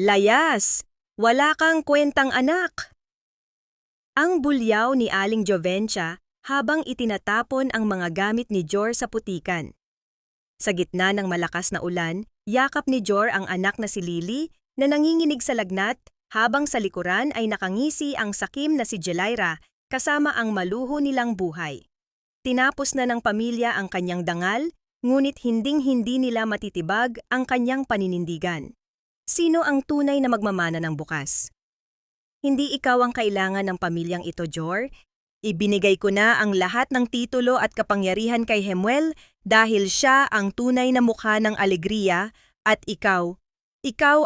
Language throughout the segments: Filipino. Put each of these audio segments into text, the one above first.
Layas! Wala kang kwentang anak! Ang bulyaw ni Aling Jovencia habang itinatapon ang mga gamit ni Jor sa putikan. Sa gitna ng malakas na ulan, yakap ni Jor ang anak na si Lily na nanginginig sa lagnat habang sa likuran ay nakangisi ang sakim na si Jelaira kasama ang maluho nilang buhay. Tinapos na ng pamilya ang kanyang dangal, ngunit hinding-hindi nila matitibag ang kanyang paninindigan. Sino ang tunay na magmamana ng bukas? Hindi ikaw ang kailangan ng pamilyang ito, Jor. Ibinigay ko na ang lahat ng titulo at kapangyarihan kay Hemuel dahil siya ang tunay na mukha ng alegriya at ikaw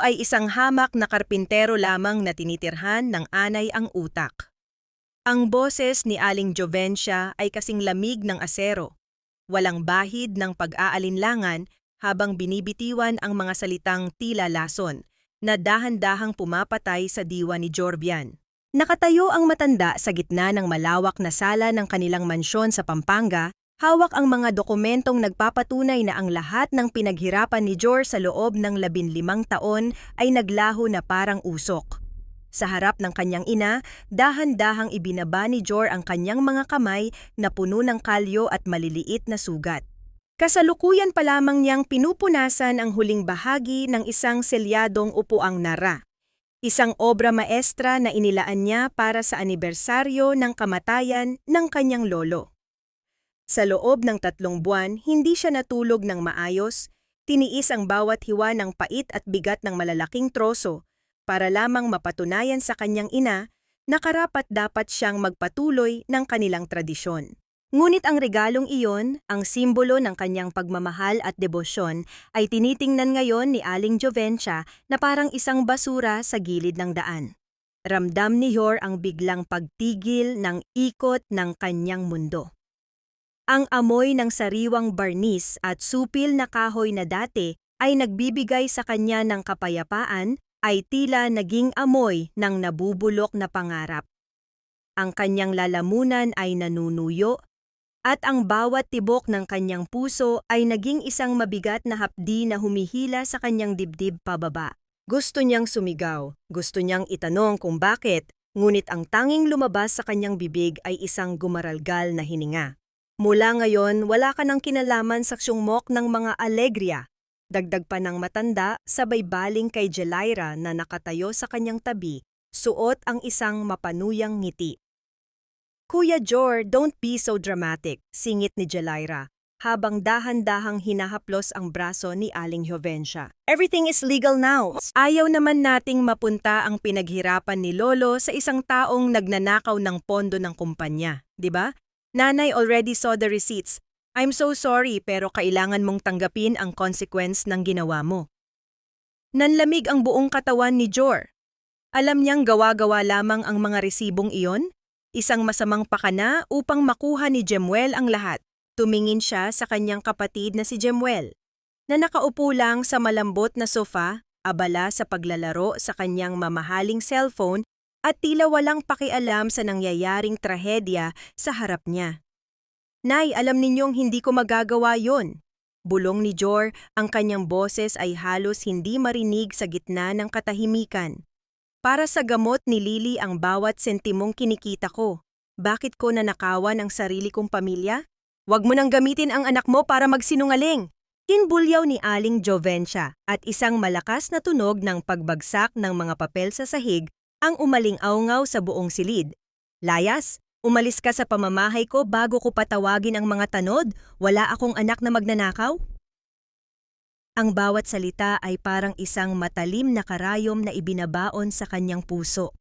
ay isang hamak na karpintero lamang na tinitirhan ng anay ang utak. Ang boses ni Aling Jovencia ay kasing lamig ng asero. Walang bahid ng pag-aalinlangan habang binibitiwan ang mga salitang tila lason na dahan-dahang pumapatay sa diwa ni Jorbian. Nakatayo ang matanda sa gitna ng malawak na sala ng kanilang mansyon sa Pampanga, hawak ang mga dokumentong nagpapatunay na ang lahat ng pinaghirapan ni Jor sa loob ng 15 taon ay naglaho na parang usok. Sa harap ng kanyang ina, dahan-dahang ibinaba ni Jor ang kanyang mga kamay na puno ng kalyo at maliliit na sugat. Kasalukuyan pa lamang niyang pinupunasan ang huling bahagi ng isang selyadong upuang nara. Isang obra maestra na inilaan niya para sa anibersaryo ng kamatayan ng kanyang lolo. Sa loob ng 3 buwan, hindi siya natulog ng maayos, tiniis ang bawat hiwa ng pait at bigat ng malalaking troso para lamang mapatunayan sa kanyang ina na karapat-dapat siyang magpatuloy ng kanilang tradisyon. Ngunit ang regalong iyon, ang simbolo ng kanyang pagmamahal at debosyon, ay tinitingnan ngayon ni Aling Jovencia na parang isang basura sa gilid ng daan. Ramdam ni Jor ang biglang pagtigil ng ikot ng kanyang mundo. Ang amoy ng sariwang barnis at supil na kahoy na dati ay nagbibigay sa kanya ng kapayapaan ay tila naging amoy ng nabubulok na pangarap. Ang kanyang lalamunan ay nanunuyo, at ang bawat tibok ng kanyang puso ay naging isang mabigat na hapdi na humihila sa kanyang dibdib pababa. Gusto niyang sumigaw, gusto niyang itanong kung bakit, ngunit ang tanging lumabas sa kanyang bibig ay isang gumaralgal na hininga. Mula ngayon, wala ka ng kinalaman sa syungmok ng mga alegria. Dagdag pa ng matanda, sabay baling kay Jelaira na nakatayo sa kanyang tabi, suot ang isang mapanuyang ngiti. Kuya Jor, don't be so dramatic, singit ni Jelaira, habang dahan-dahang hinahaplos ang braso ni Aling Jovencia. Everything is legal now. Ayaw naman nating mapunta ang pinaghirapan ni Lolo sa isang taong nagnanakaw ng pondo ng kumpanya, di ba? Nanay already saw the receipts. I'm so sorry pero kailangan mong tanggapin ang consequence ng ginawa mo. Nanlamig ang buong katawan ni Jor. Alam niyang gawa-gawa lamang ang mga resibong iyon? Isang masamang pakana upang makuha ni Jemuel ang lahat. Tumingin siya sa kanyang kapatid na si Jemuel, na nakaupo lang sa malambot na sofa, abala sa paglalaro sa kanyang mamahaling cellphone at tila walang pakialam sa nangyayaring trahedya sa harap niya. Nay, alam ninyong hindi ko magagawa yon. Bulong ni Jor, ang kanyang boses ay halos hindi marinig sa gitna ng katahimikan. Para sa gamot ni Lily ang bawat sentimong kinikita ko. Bakit ko nanakawan ang sarili kong pamilya? Huwag mo nang gamitin ang anak mo para magsinungaling. Kinbulyaw ni Aling Jovencia at isang malakas na tunog ng pagbagsak ng mga papel sa sahig ang umaling-awngaw sa buong silid. Layas, umalis ka sa pamamahay ko bago ko patawagin ang mga tanod. Wala akong anak na magnanakaw? Ang bawat salita ay parang isang matalim na karayom na ibinabaon sa kanyang puso.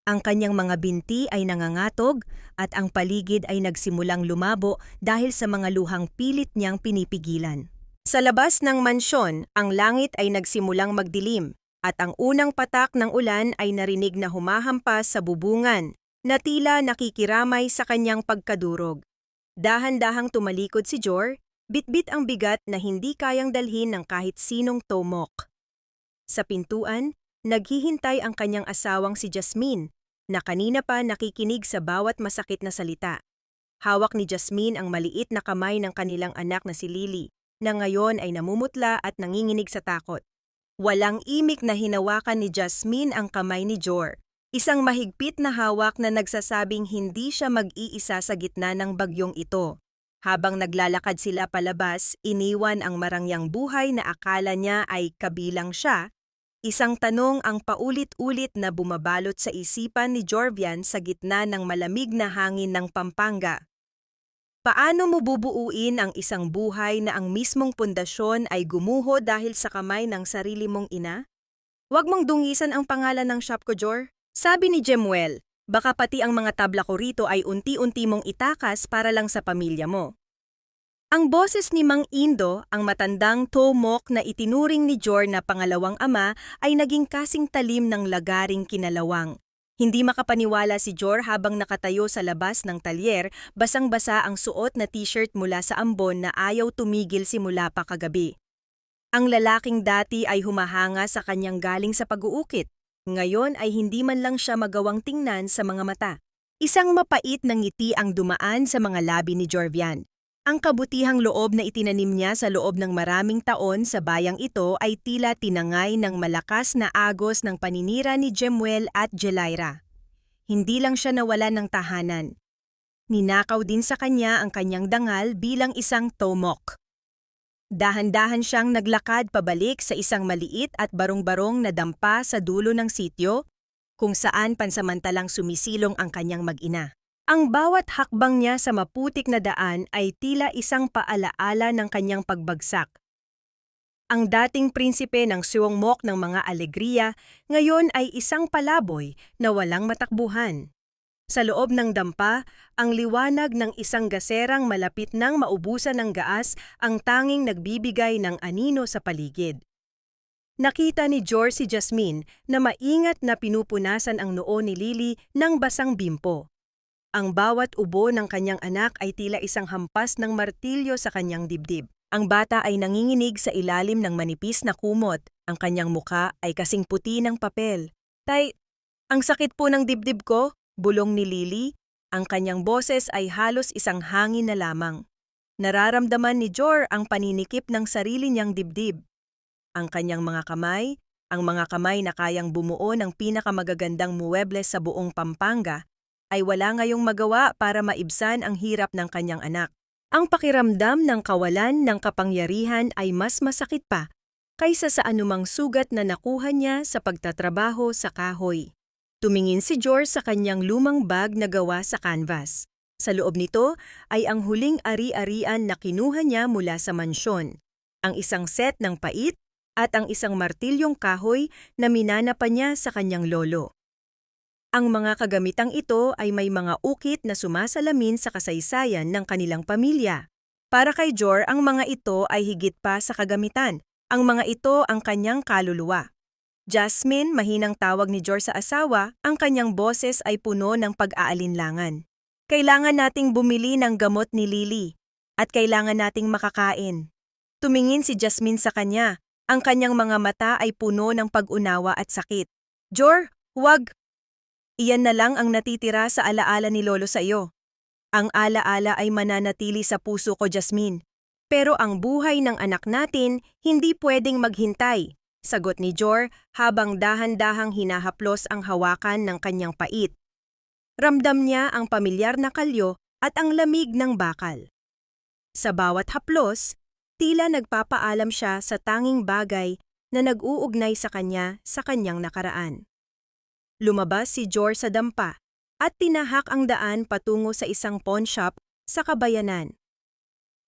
Ang kanyang mga binti ay nangangatog at ang paligid ay nagsimulang lumabo dahil sa mga luhang pilit niyang pinipigilan. Sa labas ng mansyon, ang langit ay nagsimulang magdilim at ang unang patak ng ulan ay narinig na humahampas sa bubungan na tila nakikiramay sa kanyang pagkadurog. Dahan-dahang tumalikod si Jor, bitbit ang bigat na hindi kayang dalhin ng kahit sinong tomok. Sa pintuan, naghihintay ang kanyang asawang si Jasmine, na kanina pa nakikinig sa bawat masakit na salita. Hawak ni Jasmine ang maliit na kamay ng kanilang anak na si Lily, na ngayon ay namumutla at nanginginig sa takot. Walang imik na hinawakan ni Jasmine ang kamay ni Jor. Isang mahigpit na hawak na nagsasabing hindi siya mag-iisa sa gitna ng bagyong ito. Habang naglalakad sila palabas, iniwan ang marangyang buhay na akala niya ay kabilang siya. Isang tanong ang paulit-ulit na bumabalot sa isipan ni Jorvian sa gitna ng malamig na hangin ng Pampanga. Paano mo bubuuin ang isang buhay na ang mismong pundasyon ay gumuho dahil sa kamay ng sarili mong ina? Huwag mong dungisan ang pangalan ng shop ko, Jor. Sabi ni Jemuel, baka pati ang mga tabla ko rito ay unti-unti mong itakas para lang sa pamilya mo. Ang boses ni Mang Indo, ang matandang tomok na itinuring ni Jor na pangalawang ama, ay naging kasing talim ng lagaring kinalawang. Hindi makapaniwala si Jor habang nakatayo sa labas ng talyer, basang-basa ang suot na t-shirt mula sa ambon na ayaw tumigil simula pa kagabi. Ang lalaking dati ay humahanga sa kanyang galing sa pag-uukit. Ngayon ay hindi man lang siya magawang tingnan sa mga mata. Isang mapait na ngiti ang dumaan sa mga labi ni Jorvian. Ang kabutihang loob na itinanim niya sa loob ng maraming taon sa bayang ito ay tila tinangay ng malakas na agos ng paninira ni Jemuel at Jelaira. Hindi lang siya nawalan ng tahanan. Ninakaw din sa kanya ang kanyang dangal bilang isang tomok. Dahan-dahan siyang naglakad pabalik sa isang maliit at barong-barong na dampa sa dulo ng sityo, kung saan pansamantalang sumisilong ang kanyang mag-ina. Ang bawat hakbang niya sa maputik na daan ay tila isang paalaala ng kanyang pagbagsak. Ang dating prinsipe ng siwangmok ng mga alegriya, ngayon ay isang palaboy na walang matakbuhan. Sa loob ng dampa, ang liwanag ng isang gaserang malapit nang maubusan ng gaas ang tanging nagbibigay ng anino sa paligid. Nakita ni Jor si Jasmine na maingat na pinupunasan ang noo ni Lily ng basang bimpo. Ang bawat ubo ng kanyang anak ay tila isang hampas ng martilyo sa kanyang dibdib. Ang bata ay nanginginig sa ilalim ng manipis na kumot. Ang kanyang muka ay kasing puti ng papel. Tay, ang sakit po ng dibdib ko, bulong ni Lily. Ang kanyang boses ay halos isang hangin na lamang. Nararamdaman ni Jor ang paninikip ng sarili niyang dibdib. Ang kanyang mga kamay, ang mga kamay na kayang bumuo ng pinakamagagandang muwebles sa buong Pampanga, ay wala ngayong magawa para maibsan ang hirap ng kanyang anak. Ang pakiramdam ng kawalan ng kapangyarihan ay mas masakit pa kaysa sa anumang sugat na nakuha niya sa pagtatrabaho sa kahoy. Tumingin si Jor sa kanyang lumang bag na gawa sa canvas. Sa loob nito ay ang huling ari-arian na kinuha niya mula sa mansyon, ang isang set ng pait at ang isang martilyong kahoy na minana pa niya sa kanyang lolo. Ang mga kagamitang ito ay may mga ukit na sumasalamin sa kasaysayan ng kanilang pamilya. Para kay Jor, ang mga ito ay higit pa sa kagamitan. Ang mga ito ang kanyang kaluluwa. Jasmine, mahinang tawag ni Jor sa asawa, ang kanyang boses ay puno ng pag-aalinlangan. Kailangan nating bumili ng gamot ni Lily at kailangan nating makakain. Tumingin si Jasmine sa kanya. Ang kanyang mga mata ay puno ng pag-unawa at sakit. Jor, huwag! Iyan na lang ang natitira sa alaala ni Lolo sa iyo. Ang alaala ay mananatili sa puso ko, Jasmine. Pero ang buhay ng anak natin hindi pwedeng maghintay, sagot ni Jor habang dahan-dahang hinahaplos ang hawakan ng kanyang pait. Ramdam niya ang pamilyar na kalyo at ang lamig ng bakal. Sa bawat haplos, tila nagpapaalam siya sa tanging bagay na nag-uugnay sa kanya sa kanyang nakaraan. Lumabas si Jor sa dampa at tinahak ang daan patungo sa isang pawn shop sa Kabayanan.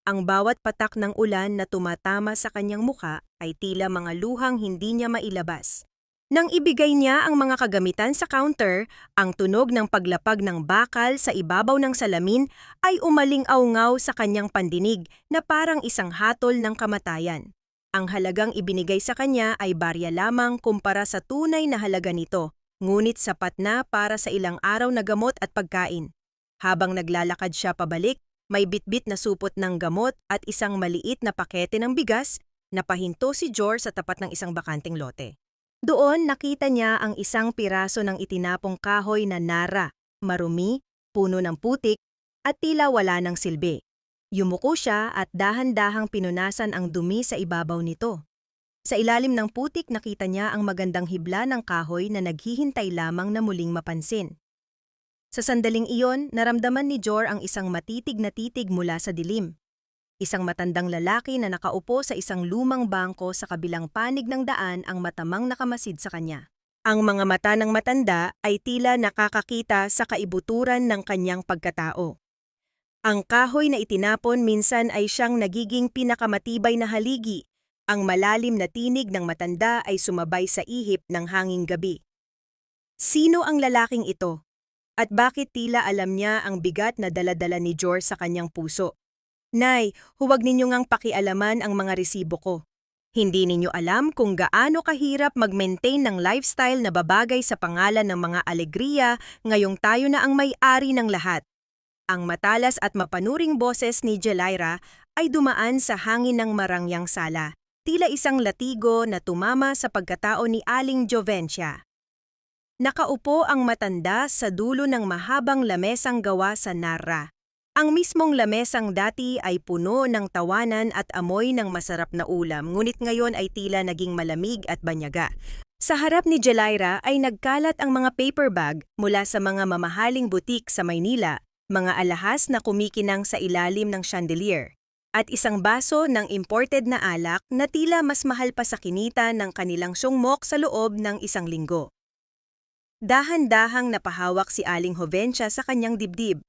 Ang bawat patak ng ulan na tumatama sa kanyang muka ay tila mga luhang hindi niya mailabas. Nang ibigay niya ang mga kagamitan sa counter, ang tunog ng paglapag ng bakal sa ibabaw ng salamin ay umaling-awngaw sa kanyang pandinig na parang isang hatol ng kamatayan. Ang halagang ibinigay sa kanya ay barya lamang kumpara sa tunay na halaga nito, ngunit sapat na para sa ilang araw na gamot at pagkain. Habang naglalakad siya pabalik, may bitbit na supot ng gamot at isang maliit na pakete ng bigas na pahinto si Jor sa tapat ng isang bakanteng lote. Doon nakita niya ang isang piraso ng itinapong kahoy na nara, marumi, puno ng putik, at tila wala ng silbi. Yumuko siya at dahan-dahang pinunasan ang dumi sa ibabaw nito. Sa ilalim ng putik nakita niya ang magandang hibla ng kahoy na naghihintay lamang na muling mapansin. Sa sandaling iyon, naramdaman ni Jor ang isang matitig na titig mula sa dilim. Isang matandang lalaki na nakaupo sa isang lumang bangko sa kabilang panig ng daan ang matamang nakamasid sa kanya. Ang mga mata ng matanda ay tila nakakakita sa kaibuturan ng kanyang pagkatao. Ang kahoy na itinapon minsan ay siyang nagiging pinakamatibay na haligi. Ang malalim na tinig ng matanda ay sumabay sa ihip ng hanging gabi. Sino ang lalaking ito? At bakit tila alam niya ang bigat na daladala ni Jor sa kanyang puso? Nay, huwag ninyo ngang pakialaman ang mga resibo ko. Hindi ninyo alam kung gaano kahirap mag-maintain ng lifestyle na babagay sa pangalan ng mga alegriya ngayong tayo na ang may-ari ng lahat. Ang matalas at mapanuring boses ni Jelaira ay dumaan sa hangin ng marangyang sala, tila isang latigo na tumama sa pagkatao ni Aling Jovencia. Nakaupo ang matanda sa dulo ng mahabang lamesang gawa sa narra. Ang mismong lamesang dati ay puno ng tawanan at amoy ng masarap na ulam, ngunit ngayon ay tila naging malamig at banyaga. Sa harap ni Jelaira ay nagkalat ang mga paper bag mula sa mga mamahaling butik sa Maynila, mga alahas na kumikinang sa ilalim ng chandelier, at isang baso ng imported na alak na tila mas mahal pa sa kinita ng kanilang sungmok sa loob ng isang linggo. Dahan-dahang napahawak si Aling Jovencia sa kanyang dibdib.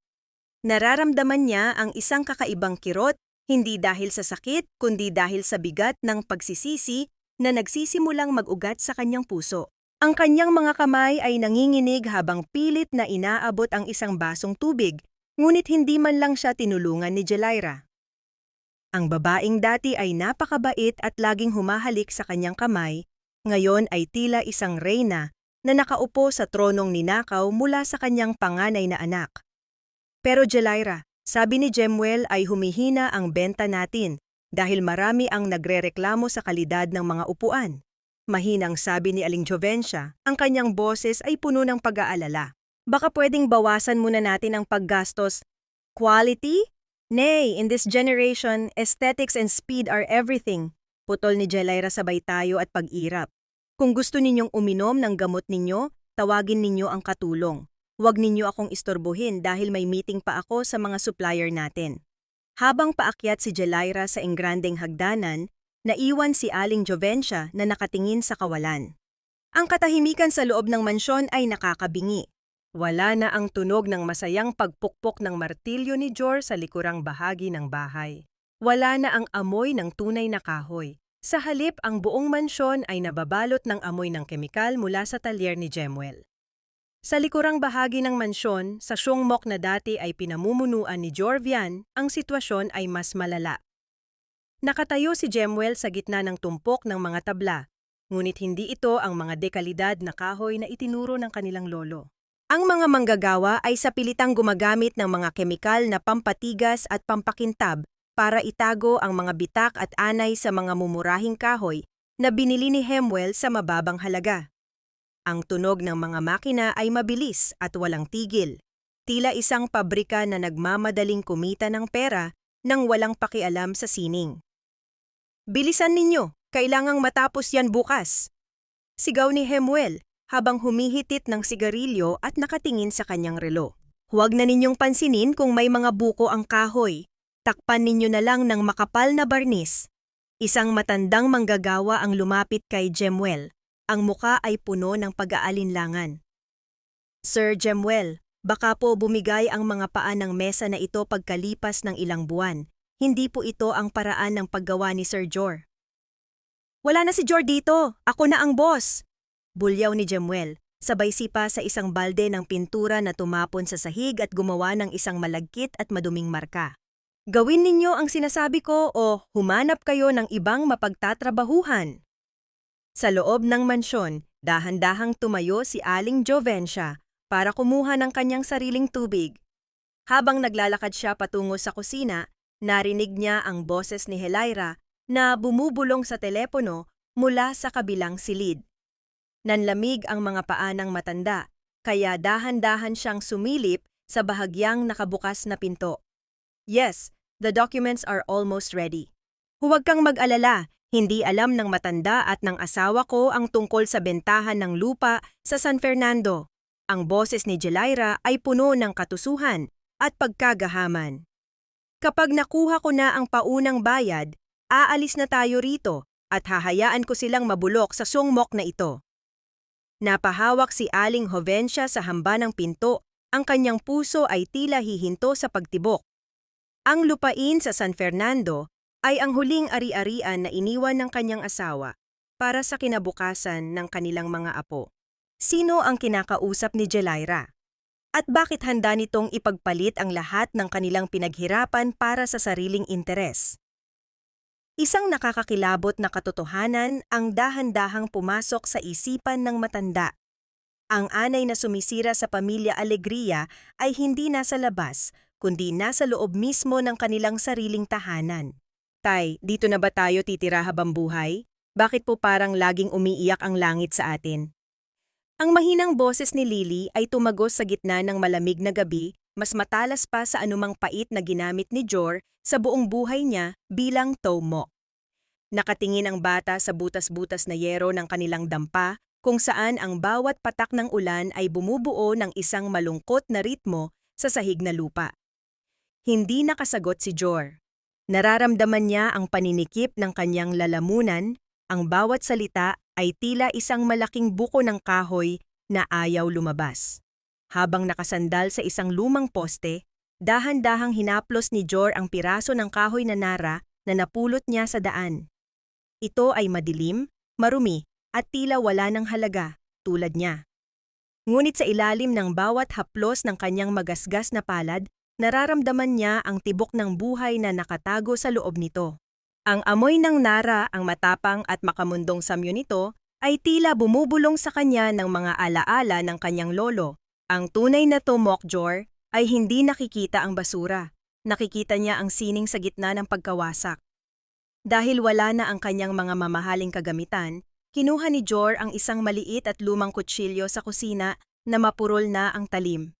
Nararamdaman niya ang isang kakaibang kirot, hindi dahil sa sakit kundi dahil sa bigat ng pagsisisi na nagsisimulang mag-ugat sa kanyang puso. Ang kanyang mga kamay ay nanginginig habang pilit na inaabot ang isang basong tubig, ngunit hindi man lang siya tinulungan ni Jelaira. Ang babaeng dati ay napakabait at laging humahalik sa kanyang kamay, ngayon ay tila isang reyna na nakaupo sa tronong ninakaw mula sa kanyang panganay na anak. Pero Jelaira, sabi ni Jemuel ay humihina ang benta natin dahil marami ang nagrereklamo sa kalidad ng mga upuan. Mahinang sabi ni Aling Jovencia, ang kanyang boses ay puno ng pag-aalala. Baka pwedeng bawasan muna natin ang paggastos. Quality? Nay, in this generation, aesthetics and speed are everything. Putol ni Jelaira sabay tayo at pag-irap. Kung gusto ninyong uminom ng gamot ninyo, tawagin ninyo ang katulong. Huwag ninyo akong istorbohin dahil may meeting pa ako sa mga supplier natin. Habang paakyat si Jelaira sa engrandeng hagdanan, naiwan si Aling Jovencia na nakatingin sa kawalan. Ang katahimikan sa loob ng mansyon ay nakakabingi. Wala na ang tunog ng masayang pagpukpok ng martilyo ni Jor sa likurang bahagi ng bahay. Wala na ang amoy ng tunay na kahoy. Sa halip, ang buong mansyon ay nababalot ng amoy ng kemikal mula sa talyer ni Jemuel. Sa likurang bahagi ng mansyon, sa sungmok na dati ay pinamumunuan ni Jorvian, ang sitwasyon ay mas malala. Nakatayo si Jemuel sa gitna ng tumpok ng mga tabla, ngunit hindi ito ang mga dekalidad na kahoy na itinuro ng kanilang lolo. Ang mga manggagawa ay sa pilitang gumagamit ng mga kemikal na pampatigas at pampakintab para itago ang mga bitak at anay sa mga mumurahing kahoy na binili ni Jemuel sa mababang halaga. Ang tunog ng mga makina ay mabilis at walang tigil, tila isang pabrika na nagmamadaling kumita ng pera nang walang pakialam sa sining. Bilisan ninyo, kailangang matapos yan bukas. Sigaw ni Jemuel habang humihitit ng sigarilyo at nakatingin sa kanyang relo. Huwag na ninyong pansinin kung may mga buko ang kahoy, takpan ninyo na lang ng makapal na barnis. Isang matandang manggagawa ang lumapit kay Jemuel. Ang muka ay puno ng pag-aalinlangan. Sir Jemuel, baka po bumigay ang mga paa ng mesa na ito pagkalipas ng ilang buwan. Hindi po ito ang paraan ng paggawa ni Sir Jor. Wala na si Jor dito, ako na ang boss. Bulyaw ni Jemuel, sabay sipa sa isang balde ng pintura na tumapon sa sahig at gumawa ng isang malagkit at maduming marka. Gawin ninyo ang sinasabi ko o humanap kayo ng ibang mapagtatrabahuhan. Sa loob ng mansyon, dahan-dahang tumayo si Aling Jovencia para kumuha ng kanyang sariling tubig. Habang naglalakad siya patungo sa kusina, narinig niya ang boses ni Jelaira na bumubulong sa telepono mula sa kabilang silid. Nanlamig ang mga paa ng matanda, kaya dahan-dahan siyang sumilip sa bahagyang nakabukas na pinto. Yes, the documents are almost ready. Huwag kang mag-alala, Hindi alam ng matanda at ng asawa ko ang tungkol sa bentahan ng lupa sa San Fernando. Ang boses ni Jelaira ay puno ng katusuhan at pagkagahaman. Kapag nakuha ko na ang paunang bayad, aalis na tayo rito at hahayaan ko silang mabulok sa sungmok na ito. Napahawak si Aling Jovencia sa hamba ng pinto, ang kanyang puso ay tila hihinto sa pagtibok. Ang lupain sa San Fernando ay ang huling ari-arian na iniwan ng kanyang asawa para sa kinabukasan ng kanilang mga apo. Sino ang kinakausap ni Jelaira? At bakit handa nitong ipagpalit ang lahat ng kanilang pinaghirapan para sa sariling interes? Isang nakakakilabot na katotohanan ang dahan-dahang pumasok sa isipan ng matanda. Ang anay na sumisira sa pamilya Alegria ay hindi nasa labas, kundi nasa loob mismo ng kanilang sariling tahanan. Tay, dito na ba tayo titira habang buhay? Bakit po parang laging umiiyak ang langit sa atin? Ang mahinang boses ni Lily ay tumagos sa gitna ng malamig na gabi, mas matalas pa sa anumang pait na ginamit ni Jor sa buong buhay niya bilang tomo. Nakatingin ang bata sa butas-butas na yero ng kanilang dampa, kung saan ang bawat patak ng ulan ay bumubuo ng isang malungkot na ritmo sa sahig na lupa. Hindi nakasagot si Jor. Nararamdaman niya ang paninikip ng kanyang lalamunan, ang bawat salita ay tila isang malaking buko ng kahoy na ayaw lumabas. Habang nakasandal sa isang lumang poste, dahan-dahang hinaplos ni Jor ang piraso ng kahoy na nara na napulot niya sa daan. Ito ay madilim, marumi, at tila wala ng halaga, tulad niya. Ngunit sa ilalim ng bawat haplos ng kanyang magasgas na palad, nararamdaman niya ang tibok ng buhay na nakatago sa loob nito. Ang amoy ng nara, ang matapang at makamundong samyo nito, ay tila bumubulong sa kanya ng mga alaala ng kanyang lolo. Ang tunay na tomok Jor ay hindi nakikita ang basura. Nakikita niya ang sining sa gitna ng pagkawasak. Dahil wala na ang kanyang mga mamahaling kagamitan, kinuha ni Jor ang isang maliit at lumang kutsilyo sa kusina na mapurol na ang talim.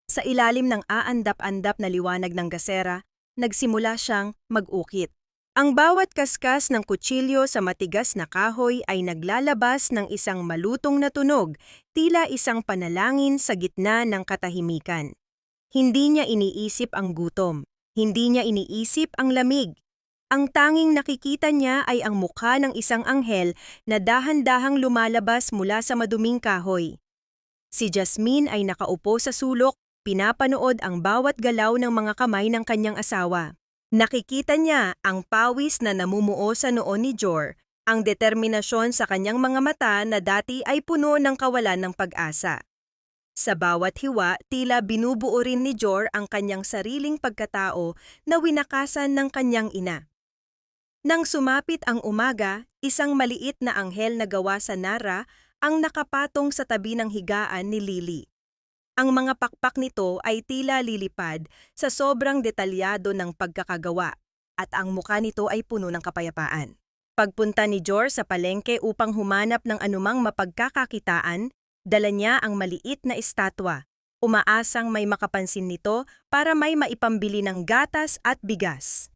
Sa ilalim ng aandap-andap na liwanag ng gasera, nagsimula siyang mag-ukit. Ang bawat kaskas ng kutsilyo sa matigas na kahoy ay naglalabas ng isang malutong na tunog, tila isang panalangin sa gitna ng katahimikan. Hindi niya iniisip ang gutom, hindi niya iniisip ang lamig. Ang tanging nakikita niya ay ang mukha ng isang anghel na dahan-dahang lumalabas mula sa maduming kahoy. Si Jasmine ay nakaupo sa sulok, pinapanood ang bawat galaw ng mga kamay ng kanyang asawa. Nakikita niya ang pawis na namumuo sa noo ni Jor, ang determinasyon sa kanyang mga mata na dati ay puno ng kawalan ng pag-asa. Sa bawat hiwa, tila binubuo rin ni Jor ang kanyang sariling pagkatao na winakasan ng kanyang ina. Nang sumapit ang umaga, isang maliit na anghel na gawa sa nara ang nakapatong sa tabi ng higaan ni Lily. Ang mga pakpak nito ay tila lilipad sa sobrang detalyado ng pagkakagawa at ang mukha nito ay puno ng kapayapaan. Pagpunta ni Jor sa palengke upang humanap ng anumang mapagkakakitaan, dala niya ang maliit na estatwa, umaasang may makapansin nito para may maipambili ng gatas at bigas.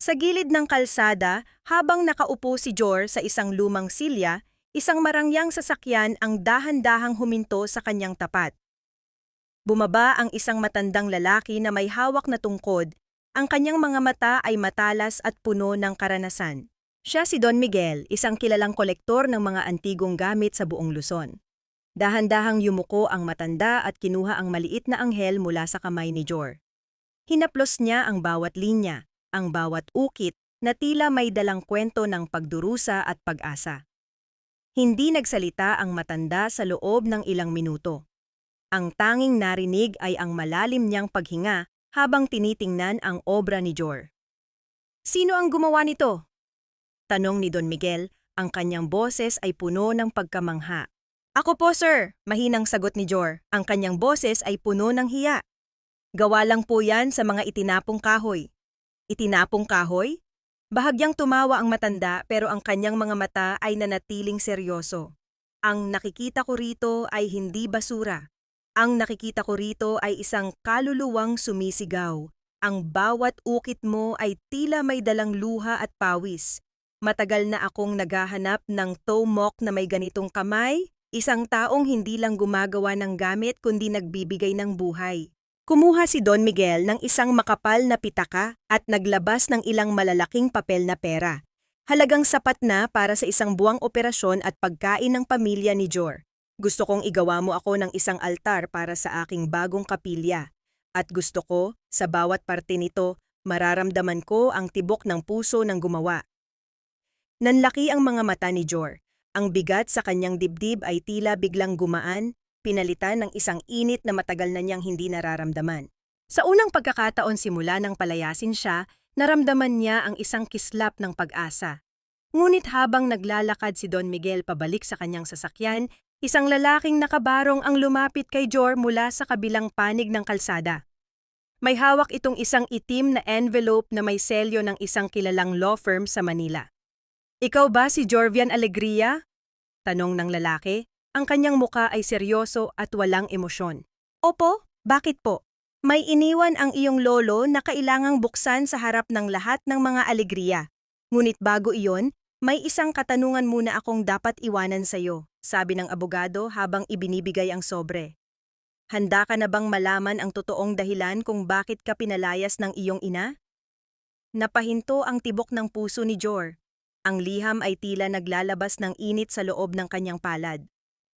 Sa gilid ng kalsada, habang nakaupo si Jor sa isang lumang silya, isang marangyang sasakyan ang dahan-dahang huminto sa kanyang tapat. Bumaba ang isang matandang lalaki na may hawak na tungkod, ang kanyang mga mata ay matalas at puno ng karanasan. Siya si Don Miguel, isang kilalang kolektor ng mga antigong gamit sa buong Luzon. Dahan-dahang yumuko ang matanda at kinuha ang maliit na anghel mula sa kamay ni Jor. Hinaplos niya ang bawat linya, ang bawat ukit na tila may dalang kwento ng pagdurusa at pag-asa. Hindi nagsalita ang matanda sa loob ng ilang minuto. Ang tanging narinig ay ang malalim niyang paghinga habang tinitingnan ang obra ni Jor. "Sino ang gumawa nito?" tanong ni Don Miguel, ang kanyang boses ay puno ng pagkamangha. "Ako po, sir," mahinang sagot ni Jor, ang kanyang boses ay puno ng hiya. "Gawa lang po yan sa mga itinapong kahoy." "Itinapong kahoy?" Bahagyang tumawa ang matanda pero ang kanyang mga mata ay nanatiling seryoso. "Ang nakikita ko rito ay hindi basura. Ang nakikita ko rito ay isang kaluluwang sumisigaw. Ang bawat ukit mo ay tila may dalang luha at pawis. Matagal na akong naghahanap ng toe mock na may ganitong kamay, isang taong hindi lang gumagawa ng gamit kundi nagbibigay ng buhay. Kumuha si Don Miguel ng isang makapal na pitaka at naglabas ng ilang malalaking papel na pera. Halagang sapat na para sa isang buwang operasyon at pagkain ng pamilya ni Jor. Gusto kong igawa mo ako ng isang altar para sa aking bagong kapilya. At gusto ko, sa bawat parte nito, mararamdaman ko ang tibok ng puso ng gumawa. Nanlaki ang mga mata ni Jor. Ang bigat sa kanyang dibdib ay tila biglang gumaan, pinalitan ng isang init na matagal na niyang hindi nararamdaman. Sa unang pagkakataon simula nang palayasin siya, naramdaman niya ang isang kislap ng pag-asa. Ngunit habang naglalakad si Don Miguel pabalik sa kanyang sasakyan, isang lalaking nakabarong ang lumapit kay Jor mula sa kabilang panig ng kalsada. May hawak itong isang itim na envelope na may selyo ng isang kilalang law firm sa Manila. "Ikaw ba si Jorvian Alegria?" tanong ng lalaki. Ang kanyang muka ay seryoso at walang emosyon. "Opo, bakit po?" "May iniwan ang iyong lolo na kailangang buksan sa harap ng lahat ng mga Alegria. Ngunit bago iyon, may isang katanungan muna akong dapat iwanan sa iyo," sabi ng abogado habang ibinibigay ang sobre. "Handa ka na bang malaman ang totoong dahilan kung bakit ka pinalayas ng iyong ina?" Napahinto ang tibok ng puso ni Jor. Ang liham ay tila naglalabas ng init sa loob ng kanyang palad.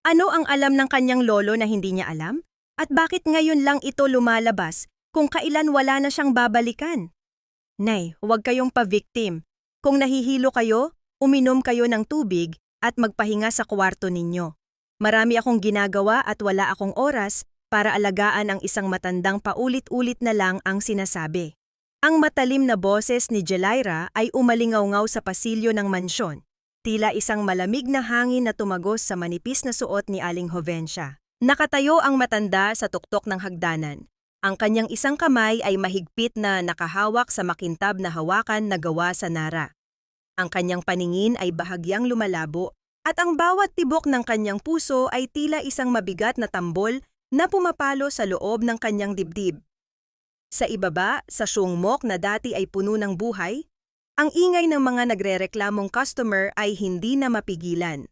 Ano ang alam ng kanyang lolo na hindi niya alam? At bakit ngayon lang ito lumalabas kung kailan wala na siyang babalikan? "Nay, huwag kayong pa-victim. Kung nahihilo kayo, uminom kayo ng tubig at magpahinga sa kwarto ninyo. Marami akong ginagawa at wala akong oras para alagaan ang isang matandang paulit-ulit na lang ang sinasabi." Ang matalim na boses ni Jelaira ay umalingaw-ngaw sa pasilyo ng mansyon. Tila isang malamig na hangin na tumagos sa manipis na suot ni Aling Jovencia. Nakatayo ang matanda sa tuktok ng hagdanan. Ang kanyang isang kamay ay mahigpit na nakahawak sa makintab na hawakan na gawa sa nara. Ang kanyang paningin ay bahagyang lumalabo at ang bawat tibok ng kanyang puso ay tila isang mabigat na tambol na pumapalo sa loob ng kanyang dibdib. Sa ibaba, sa siyungmok na dati ay puno ng buhay, ang ingay ng mga nagrereklamong customer ay hindi na mapigilan.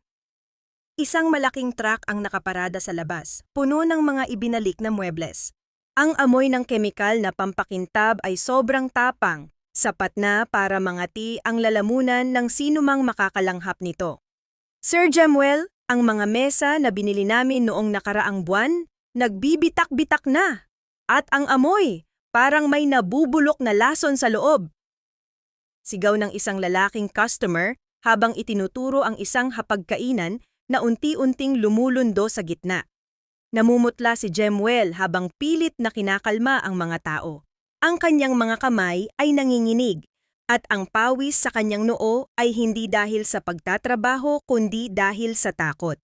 Isang malaking truck ang nakaparada sa labas, puno ng mga ibinalik na muebles. Ang amoy ng kemikal na pampakintab ay sobrang tapang, sapat na para mangati ang lalamunan ng sinumang makakalanghap nito. "Sir Jemuel, ang mga mesa na binili namin noong nakaraang buwan, nagbibitak-bitak na. At ang amoy, parang may nabubulok na lason sa loob." Sigaw ng isang lalaking customer habang itinuturo ang isang hapagkainan na unti-unting lumulundo sa gitna. Namumutla si Jemuel habang pilit na kinakalma ang mga tao. Ang kanyang mga kamay ay nanginginig at ang pawis sa kanyang noo ay hindi dahil sa pagtatrabaho kundi dahil sa takot.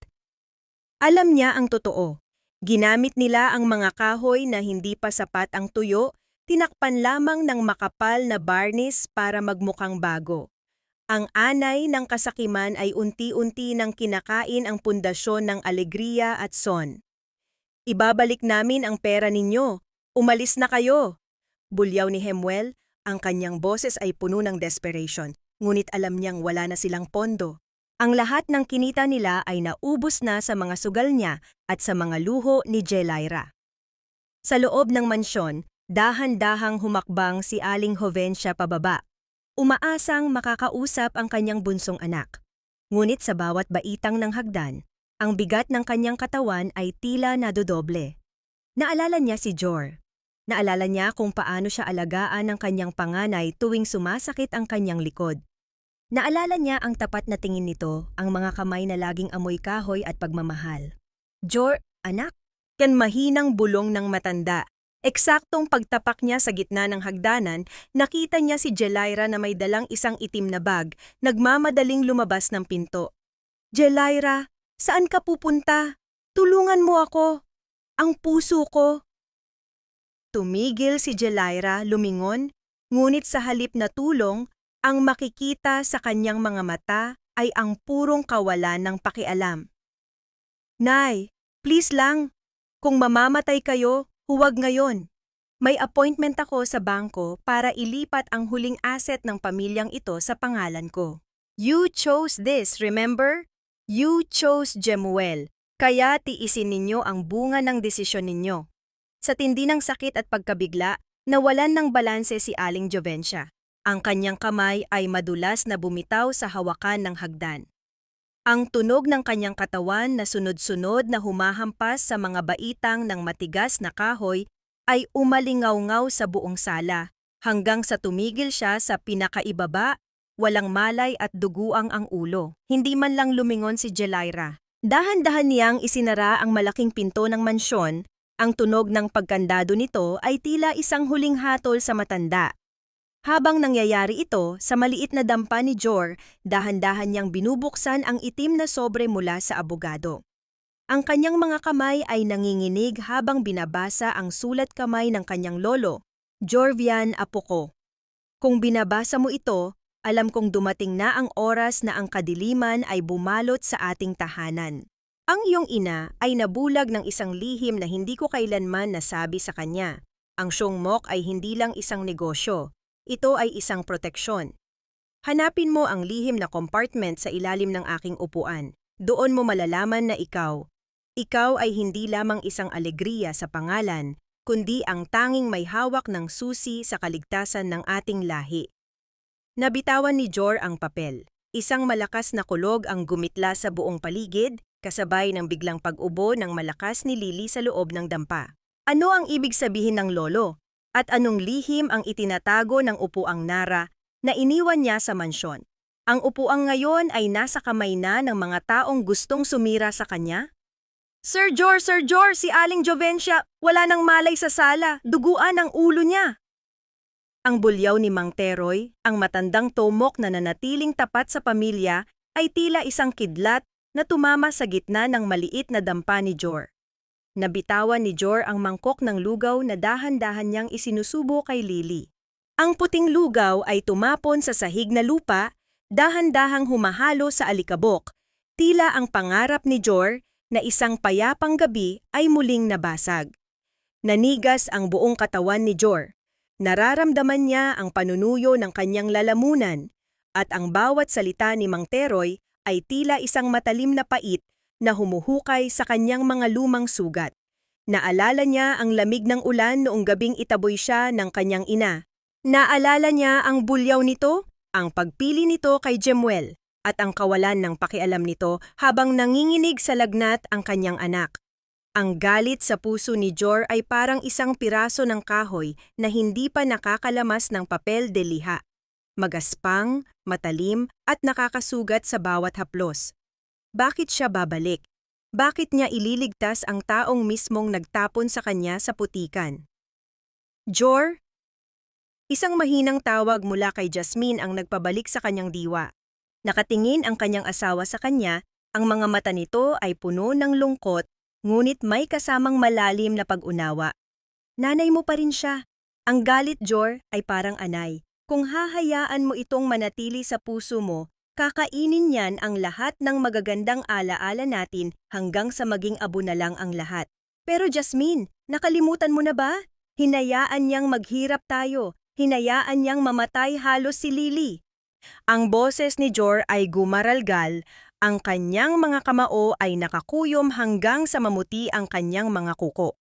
Alam niya ang totoo. Ginamit nila ang mga kahoy na hindi pa sapat ang tuyo, tinakpan lamang ng makapal na barnis para magmukhang bago. Ang anay ng kasakiman ay unti-unti nang kinakain ang pundasyon ng Alegria at Son. "Ibabalik namin ang pera ninyo. Umalis na kayo." Bulyaw ni Jemuel, ang kanyang boses ay puno ng desperation, ngunit alam niyang wala na silang pondo. Ang lahat ng kinita nila ay naubos na sa mga sugal niya at sa mga luho ni Jelaira. Sa loob ng mansyon, dahan-dahang humakbang si Aling Jovencia pababa. Umaasang makakausap ang kanyang bunsong anak. Ngunit sa bawat baitang ng hagdan, ang bigat ng kanyang katawan ay tila nadodoble. Naalala niya si Jor. Naalala niya kung paano siya alagaan ng kanyang panganay tuwing sumasakit ang kanyang likod. Naalala niya ang tapat na tingin nito, ang mga kamay na laging amoy kahoy at pagmamahal. "Jor, anak?" Kan mahinang bulong ng matanda. Eksaktong pagtapak niya sa gitna ng hagdanan, nakita niya si Jelaira na may dalang isang itim na bag, nagmamadaling lumabas ng pinto. "Jelaira, saan ka pupunta? Tulungan mo ako. Ang puso ko." Tumigil si Jelaira, lumingon, ngunit sa halip na tulong, ang makikita sa kanyang mga mata ay ang purong kawalan ng pakialam. "Nay, please lang. Kung mamamatay kayo, huwag ngayon. May appointment ako sa bangko para ilipat ang huling asset ng pamilyang ito sa pangalan ko." You chose this, remember? You chose Jemuel, kaya tiisin ninyo ang bunga ng desisyon ninyo. Sa tindi ng sakit at pagkabigla, nawalan ng balanse si Aling Jovencia. Ang kanyang kamay ay madulas na bumitaw sa hawakan ng hagdan. Ang tunog ng kanyang katawan na sunod-sunod na humahampas sa mga baitang ng matigas na kahoy ay umalingaw-ngaw sa buong sala, hanggang sa tumigil siya sa pinakaibaba, walang malay at duguang ang ulo. Hindi man lang lumingon si Jelaira. Dahan-dahan niyang isinara ang malaking pinto ng mansyon. Ang tunog ng pagkandado nito ay tila isang huling hatol sa matanda. Habang nangyayari ito, sa maliit na dampa ni Jor, dahan-dahan niyang binubuksan ang itim na sobre mula sa abogado. Ang kanyang mga kamay ay nanginginig habang binabasa ang sulat kamay ng kanyang lolo, Jorvian Apo ko. Kung binabasa mo ito, alam kong dumating na ang oras na ang kadiliman ay bumalot sa ating tahanan. Ang iyong ina ay nabulag ng isang lihim na hindi ko kailanman nasabi sa kanya. Ang Syongmok ay hindi lang isang negosyo. Ito ay isang proteksyon. Hanapin mo ang lihim na compartment sa ilalim ng aking upuan. Doon mo malalaman na ikaw ay hindi lamang isang alegriya sa pangalan, kundi ang tanging may hawak ng susi sa kaligtasan ng ating lahi. Nabitawan ni Jor ang papel. Isang malakas na kulog ang gumitla sa buong paligid, kasabay ng biglang pag-ubo ng malakas ni Lily sa loob ng dampa. Ano ang ibig sabihin ng lolo? At anong lihim ang itinatago ng upuang Nara na iniwan niya sa mansyon? Ang upuang ngayon ay nasa kamay na ng mga taong gustong sumira sa kanya? Sir Jor, si Aling Jovencia, wala nang malay sa sala, duguan ang ulo niya. Ang bulyaw ni Mang Teroy, ang matandang tomok na nanatiling tapat sa pamilya, ay tila isang kidlat na tumama sa gitna ng maliit na dampa ni Jor. Nabitawan ni Jor ang mangkok ng lugaw na dahan-dahan niyang isinusubo kay Lily. Ang puting lugaw ay tumapon sa sahig na lupa, dahan-dahang humahalo sa alikabok, tila ang pangarap ni Jor na isang payapang gabi ay muling nabasag. Nanigas ang buong katawan ni Jor. Nararamdaman niya ang panunuyo ng kanyang lalamunan, at ang bawat salita ni Mang Teroy ay tila isang matalim na pait na humuhukay sa kanyang mga lumang sugat. Naalala niya ang lamig ng ulan noong gabing itaboy siya ng kanyang ina. Naalala niya ang bulyaw nito, ang pagpili nito kay Jemuel, at ang kawalan ng pakialam nito habang nanginginig sa lagnat ang kanyang anak. Ang galit sa puso ni Jor ay parang isang piraso ng kahoy na hindi pa nakakalamas ng papel de liha. Magaspang, matalim, at nakakasugat sa bawat haplos. Bakit siya babalik? Bakit niya ililigtas ang taong mismong nagtapon sa kanya sa putikan? Jor? Isang mahinang tawag mula kay Jasmine ang nagpabalik sa kanyang diwa. Nakatingin ang kanyang asawa sa kanya, ang mga mata nito ay puno ng lungkot, ngunit may kasamang malalim na pag-unawa. Nanay mo pa rin siya. Ang galit, Jor, ay parang anay. Kung hahayaan mo itong manatili sa puso mo, kakainin niyan ang lahat ng magagandang alaala natin hanggang sa maging abo na lang ang lahat. Pero Jasmine, nakalimutan mo na ba? Hinayaan niyang maghirap tayo. Hinayaan niyang mamatay halos si Lily. Ang boses ni Jor ay gumaralgal, ang kanyang mga kamao ay nakakuyom hanggang sa mamuti ang kanyang mga kuko.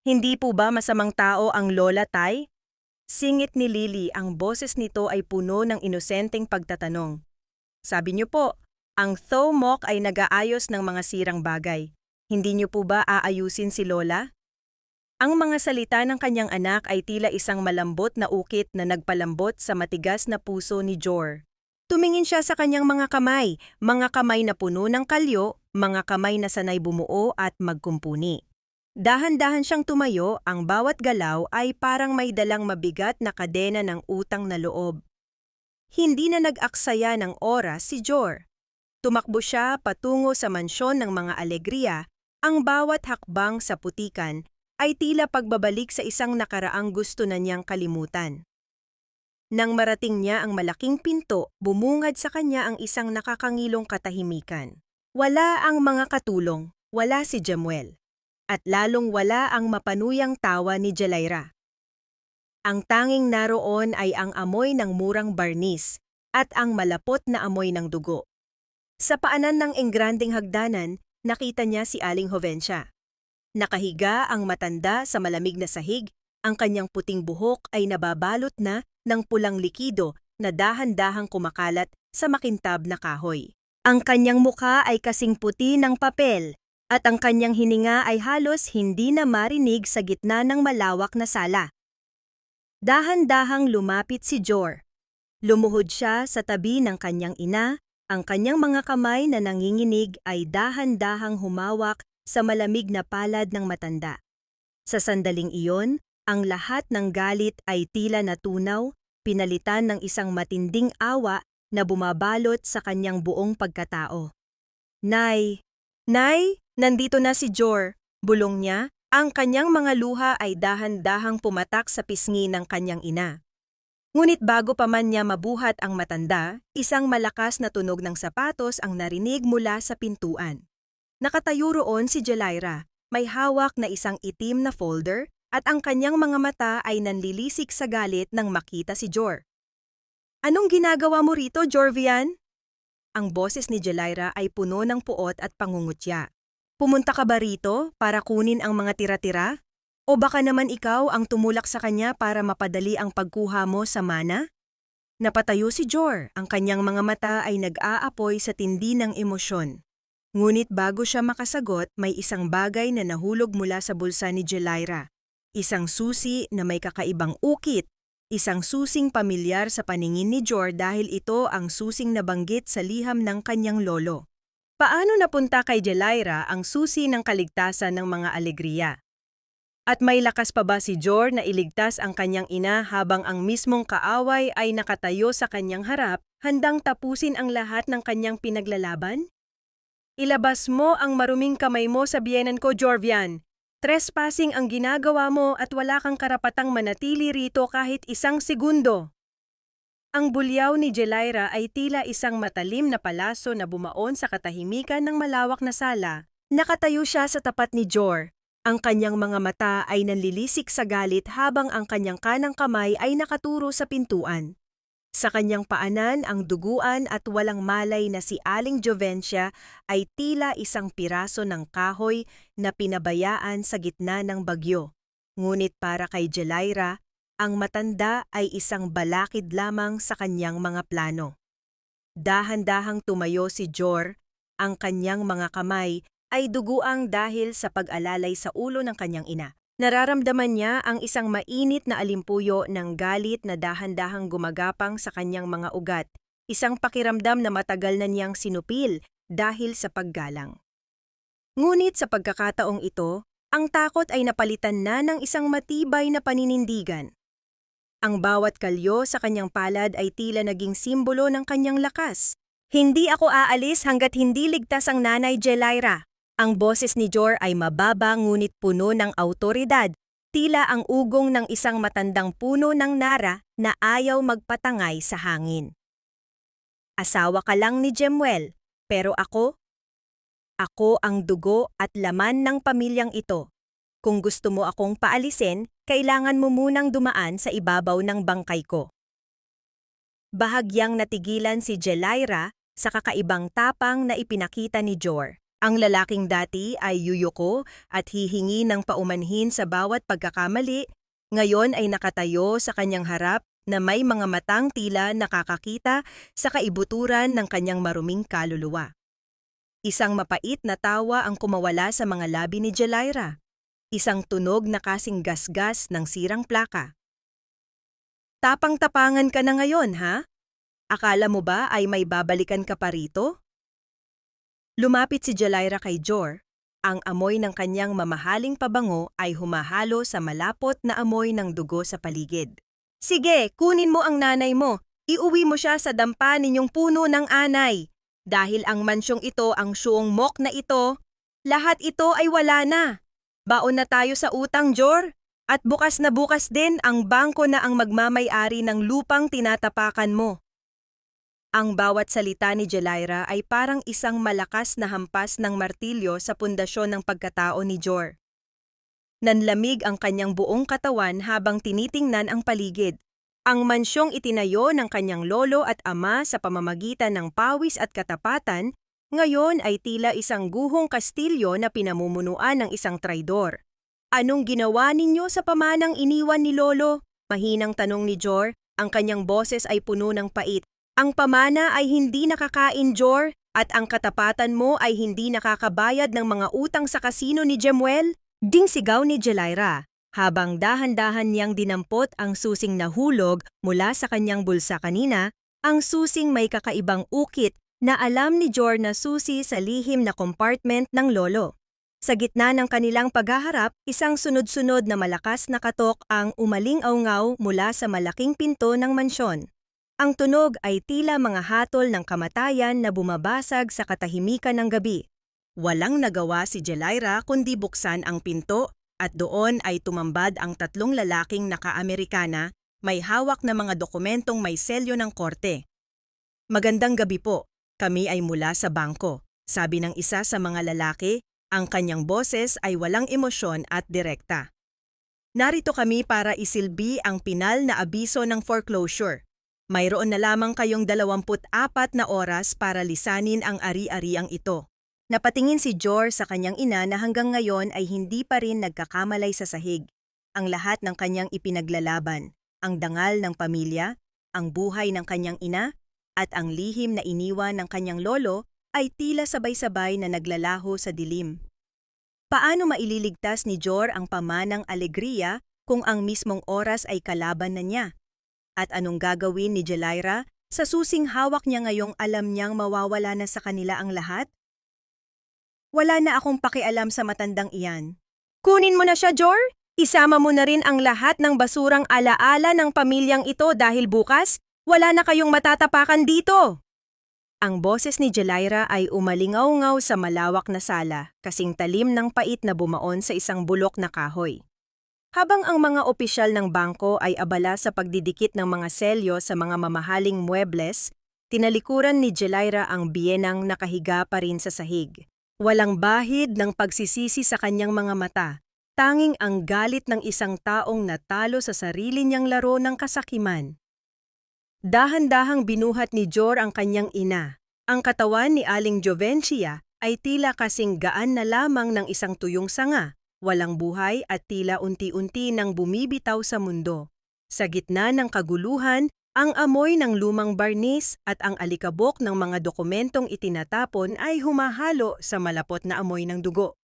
Hindi po ba masamang tao ang Lola Tay? Singit ni Lily, ang boses nito ay puno ng inosenteng pagtatanong. Sabi niyo po, ang Thomok ay nag-aayos ng mga sirang bagay. Hindi niyo po ba aayusin si Lola? Ang mga salita ng kanyang anak ay tila isang malambot na ukit na nagpalambot sa matigas na puso ni Jor. Tumingin siya sa kanyang mga kamay na puno ng kalyo, mga kamay na sanay bumuo at magkumpuni. Dahan-dahan siyang tumayo, ang bawat galaw ay parang may dalang mabigat na kadena ng utang na loob. Hindi na nag-aksaya ng oras si Jor. Tumakbo siya patungo sa mansyon ng mga alegriya, ang bawat hakbang sa putikan ay tila pagbabalik sa isang nakaraang gusto na niyang kalimutan. Nang marating niya ang malaking pinto, bumungad sa kanya ang isang nakakangilong katahimikan. Wala ang mga katulong, wala si Jemuel, at lalong wala ang mapanuyang tawa ni Jelaira. Ang tanging naroon ay ang amoy ng murang barnis, at ang malapot na amoy ng dugo. Sa paanan ng engrandeng hagdanan, nakita niya si Aling Jovencia. Nakahiga ang matanda sa malamig na sahig, ang kanyang puting buhok ay nababalot na ng pulang likido na dahan-dahang kumakalat sa makintab na kahoy. Ang kanyang mukha ay kasing puti ng papel at ang kanyang hininga ay halos hindi na marinig sa gitna ng malawak na sala. Dahan-dahang lumapit si Jor. Lumuhod siya sa tabi ng kanyang ina, ang kanyang mga kamay na nanginginig ay dahan-dahang humawak sa malamig na palad ng matanda. Sa sandaling iyon, ang lahat ng galit ay tila natunaw, pinalitan ng isang matinding awa na bumabalot sa kanyang buong pagkatao. Nay! Nay! Nandito na si Jor! Bulong niya, ang kanyang mga luha ay dahan-dahang pumatak sa pisngi ng kanyang ina. Ngunit bago pa man niya mabuhat ang matanda, isang malakas na tunog ng sapatos ang narinig mula sa pintuan. Nakatayo roon si Jelaira, may hawak na isang itim na folder at ang kanyang mga mata ay nanlilisik sa galit nang makita si Jor. Anong ginagawa mo rito, Jorvian? Ang boses ni Jelaira ay puno ng puot at pangungutya. Pumunta ka ba rito para kunin ang mga tira-tira? O baka naman ikaw ang tumulak sa kanya para mapadali ang pagkuha mo sa mana? Napatayo si Jor, ang kanyang mga mata ay nag-aapoy sa tindi ng emosyon. Ngunit bago siya makasagot, may isang bagay na nahulog mula sa bulsa ni Jelaira. Isang susi na may kakaibang ukit, isang susing pamilyar sa paningin ni Jor dahil ito ang susing nabanggit sa liham ng kanyang lolo. Paano napunta kay Jelaira ang susi ng kaligtasan ng mga alegriya? At may lakas pa ba si Jor na iligtas ang kanyang ina habang ang mismong kaaway ay nakatayo sa kanyang harap, handang tapusin ang lahat ng kanyang pinaglalaban? Ilabas mo ang maruming kamay mo sa biyenan ko, Jorvian. Trespassing ang ginagawa mo at wala kang karapatang manatili rito kahit isang segundo. Ang bulyaw ni Jelaira ay tila isang matalim na palaso na bumaon sa katahimikan ng malawak na sala. Nakatayo siya sa tapat ni Jor. Ang kanyang mga mata ay nanlilisik sa galit habang ang kanyang kanang kamay ay nakaturo sa pintuan. Sa kanyang paanan ang duguan at walang malay na si Aling Jovencia ay tila isang piraso ng kahoy na pinabayaan sa gitna ng bagyo. Ngunit para kay Jelaira, ang matanda ay isang balakid lamang sa kanyang mga plano. Dahan-dahang tumayo si Jor, ang kanyang mga kamay ay duguang dahil sa pag-alalay sa ulo ng kanyang ina. Nararamdaman niya ang isang mainit na alimpuyo ng galit na dahan-dahang gumagapang sa kanyang mga ugat, isang pakiramdam na matagal na niyang sinupil dahil sa paggalang. Ngunit sa pagkakataong ito, ang takot ay napalitan na ng isang matibay na paninindigan. Ang bawat kalyo sa kanyang palad ay tila naging simbolo ng kanyang lakas. Hindi ako aalis hanggat hindi ligtas ang nanay Jelaira. Ang boses ni Jor ay mababa ngunit puno ng awtoridad, tila ang ugong ng isang matandang puno ng nara na ayaw magpatangay sa hangin. Asawa ka lang ni Jemuel, pero ako ang dugo at laman ng pamilyang ito. Kung gusto mo akong paalisin, kailangan mo munang dumaan sa ibabaw ng bangkay ko. Bahagyang natigilan si Jelaira sa kakaibang tapang na ipinakita ni Jor. Ang lalaking dati ay yuyuko at hihingi ng paumanhin sa bawat pagkakamali, ngayon ay nakatayo sa kanyang harap na may mga matang tila nakakakita sa kaibuturan ng kanyang maruming kaluluwa. Isang mapait na tawa ang kumawala sa mga labi ni Jelaira. Isang tunog na kasing gasgas ng sirang plaka. Tapang-tapangan ka na ngayon, ha? Akala mo ba ay may babalikan ka pa rito? Lumapit si Jelaira kay Jor. Ang amoy ng kanyang mamahaling pabango ay humahalo sa malapot na amoy ng dugo sa paligid. Sige, kunin mo ang nanay mo. Iuwi mo siya sa dampa ninyong puno ng anay. Dahil ang mansyong ito ang syong mok na ito, lahat ito ay wala na. Baon na tayo sa utang, Jor. At bukas na bukas din ang bangko na ang magmamay-ari ng lupang tinatapakan mo. Ang bawat salita ni Jelaira ay parang isang malakas na hampas ng martilyo sa pundasyon ng pagkatao ni Jor. Nanlamig ang kanyang buong katawan habang tinitingnan ang paligid. Ang mansyong itinayo ng kanyang lolo at ama sa pamamagitan ng pawis at katapatan, ngayon ay tila isang guhong kastilyo na pinamumunuan ng isang traidor. Anong ginawa ninyo sa pamanang iniwan ni Lolo? Mahinang tanong ni Jor, ang kanyang boses ay puno ng pait. Ang pamana ay hindi nakakain, Jor, at ang katapatan mo ay hindi nakakabayad ng mga utang sa kasino ni Jemuel? Ding sigaw ni Jelaira, habang dahan-dahan niyang dinampot ang susing nahulog mula sa kanyang bulsa kanina, ang susing may kakaibang ukit na alam ni Jor na susi sa lihim na compartment ng lolo. Sa gitna ng kanilang paghaharap, isang sunod-sunod na malakas na katok ang umaling-awngaw mula sa malaking pinto ng mansyon. Ang tunog ay tila mga hatol ng kamatayan na bumabasag sa katahimikan ng gabi. Walang nagawa si Jelaira kundi buksan ang pinto at doon ay tumambad ang tatlong lalaking naka-Amerikana may hawak na mga dokumentong may selyo ng korte. "Magandang gabi po, kami ay mula sa bangko," sabi ng isa sa mga lalaki, ang kanyang boses ay walang emosyon at direkta. "Narito kami para isilbi ang pinal na abiso ng foreclosure. Mayroon na lamang kayong 24 na oras para lisanin ang ari-ariang ito." Napatingin si Jor sa kanyang ina na hanggang ngayon ay hindi pa rin nagkakamalay sa sahig. Ang lahat ng kanyang ipinaglalaban, ang dangal ng pamilya, ang buhay ng kanyang ina, at ang lihim na iniwan ng kanyang lolo ay tila sabay-sabay na naglalaho sa dilim. Paano maililigtas ni Jor ang pamanang alegriya kung ang mismong oras ay kalaban na niya? At anong gagawin ni Jelaira sa susing hawak niya ngayong alam niyang mawawala na sa kanila ang lahat? "Wala na akong pakialam sa matandang iyan. Kunin mo na siya, Jor! Isama mo na rin ang lahat ng basurang alaala ng pamilyang ito dahil bukas, wala na kayong matatapakan dito!" Ang boses ni Jelaira ay umalingaw-ngaw sa malawak na sala, kasing talim ng pait na bumaon sa isang bulok na kahoy. Habang ang mga opisyal ng bangko ay abala sa pagdidikit ng mga selyo sa mga mamahaling muebles, tinalikuran ni Jelaira ang biyenang nakahiga pa rin sa sahig. Walang bahid ng pagsisisi sa kanyang mga mata, tanging ang galit ng isang taong natalo sa sarili niyang laro ng kasakiman. Dahan-dahang binuhat ni Jor ang kanyang ina. Ang katawan ni Aling Jovencia ay tila kasing gaan na lamang ng isang tuyong sanga, walang buhay at tila unti-unti nang bumibitaw sa mundo. Sa gitna ng kaguluhan, ang amoy ng lumang barnis at ang alikabok ng mga dokumentong itinatapon ay humahalo sa malapot na amoy ng dugo.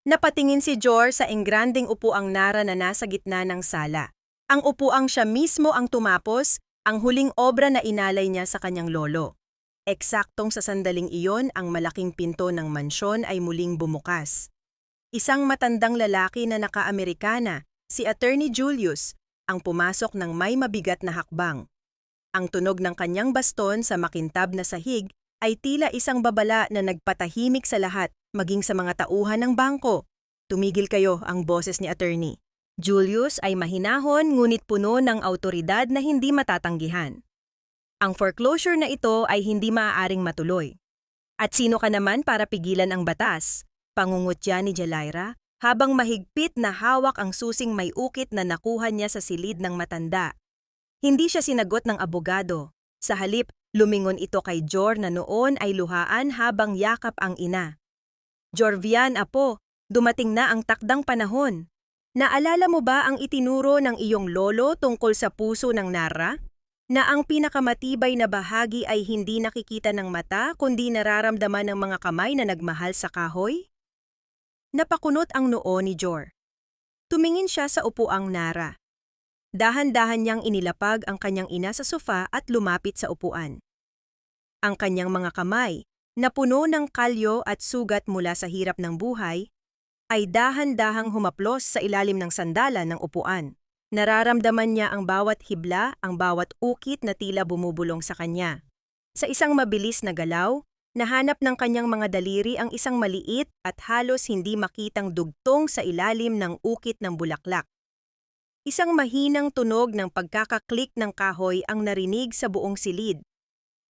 Napatingin si Jor sa engranding upuang Nara na nasa gitna ng sala. Ang upuang siya mismo ang tumapos, ang huling obra na inalay niya sa kanyang lolo. Eksaktong sa sandaling iyon, ang malaking pinto ng mansyon ay muling bumukas. Isang matandang lalaki na naka-Amerikana, si Attorney Julius, ang pumasok ng may mabigat na hakbang. Ang tunog ng kanyang baston sa makintab na sahig ay tila isang babala na nagpatahimik sa lahat, maging sa mga tauhan ng bangko. "Tumigil kayo," ang boses ni Attorney. Julius ay mahinahon ngunit puno ng awtoridad na hindi matatanggihan. "Ang foreclosure na ito ay hindi maaaring matuloy. At sino ka naman para pigilan ang batas?" Pangungutya ni Jelaira, habang mahigpit na hawak ang susing may ukit na nakuha niya sa silid ng matanda. Hindi siya sinagot ng abogado. Sa halip, lumingon ito kay Jor na noon ay luhaan habang yakap ang ina. "Jorvian, apo, dumating na ang takdang panahon. Naalala mo ba ang itinuro ng iyong lolo tungkol sa puso ng Nara? Na ang pinakamatibay na bahagi ay hindi nakikita ng mata kundi nararamdaman ng mga kamay na nagmahal sa kahoy?" Napakunot ang noo ni Jor. Tumingin siya sa upuang Nara. Dahan-dahan niyang inilapag ang kanyang ina sa sofa at lumapit sa upuan. Ang kanyang mga kamay, na puno ng kalyo at sugat mula sa hirap ng buhay, ay dahan-dahang humaplos sa ilalim ng sandalan ng upuan. Nararamdaman niya ang bawat hibla, ang bawat ukit na tila bumubulong sa kanya. Sa isang mabilis na galaw, nahanap ng kanyang mga daliri ang isang maliit at halos hindi makitang dugtong sa ilalim ng ukit ng bulaklak. Isang mahinang tunog ng pagkakaklik ng kahoy ang narinig sa buong silid.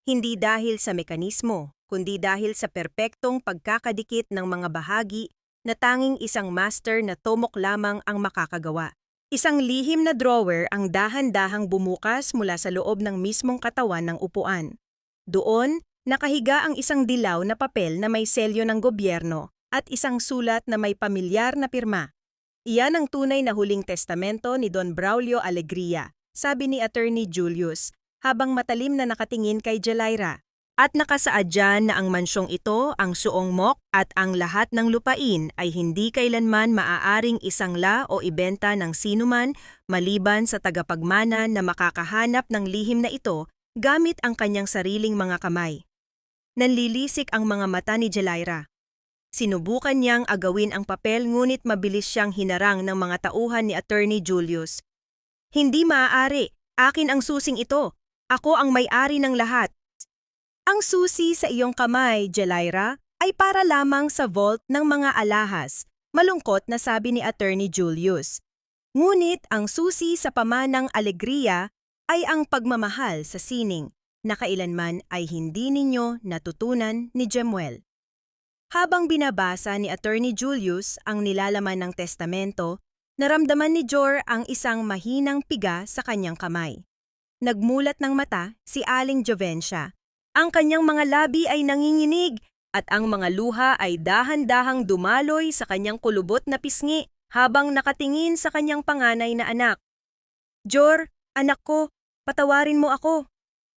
Hindi dahil sa mekanismo, kundi dahil sa perpektong pagkakadikit ng mga bahagi na tanging isang master na tomok lamang ang makakagawa. Isang lihim na drawer ang dahan-dahang bumukas mula sa loob ng mismong katawan ng upuan. Doon, nakahiga ang isang dilaw na papel na may selyo ng gobyerno at isang sulat na may pamilyar na pirma. Iyan ang tunay na huling testamento ni Don Braulio Alegria, sabi ni Attorney Julius, habang matalim na nakatingin kay Jelaira. At nakasaad dyan na ang mansyong ito, ang Suong Mok at ang lahat ng lupain ay hindi kailanman maaaring isangla o ibenta ng sinuman maliban sa tagapagmana na makakahanap ng lihim na ito gamit ang kanyang sariling mga kamay. Nanlilisik ang mga mata ni Jelaira. Sinubukan niyang agawin ang papel ngunit mabilis siyang hinarang ng mga tauhan ni Attorney Julius. Hindi maaari, akin ang susing ito. Ako ang may-ari ng lahat. Ang susi sa iyong kamay, Jelaira, ay para lamang sa vault ng mga alahas, malungkot na sabi ni Attorney Julius. Ngunit ang susi sa pamanang Alegria ay ang pagmamahal sa sining na kailanman ay hindi ninyo natutunan ni Jemuel. Habang binabasa ni Attorney Julius ang nilalaman ng testamento, naramdaman ni Jor ang isang mahinang piga sa kanyang kamay. Nagmulat ng mata si Aling Jovencia. Ang kanyang mga labi ay nanginginig at ang mga luha ay dahan-dahang dumaloy sa kanyang kulubot na pisngi habang nakatingin sa kanyang panganay na anak. Jor, anak ko, patawarin mo ako.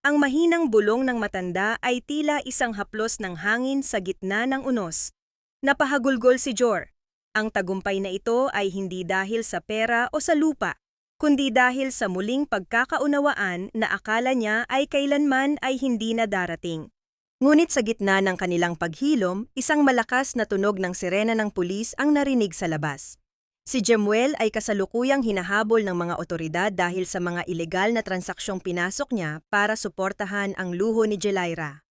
Ang mahinang bulong ng matanda ay tila isang haplos ng hangin sa gitna ng unos. Napahagulgol si Jor. Ang tagumpay na ito ay hindi dahil sa pera o sa lupa, kundi dahil sa muling pagkakaunawaan na akala niya ay kailanman ay hindi na darating. Ngunit sa gitna ng kanilang paghilom, isang malakas na tunog ng sirena ng pulis ang narinig sa labas. Si Jemuel ay kasalukuyang hinahabol ng mga otoridad dahil sa mga ilegal na transaksyong pinasok niya para suportahan ang luho ni Jelaira.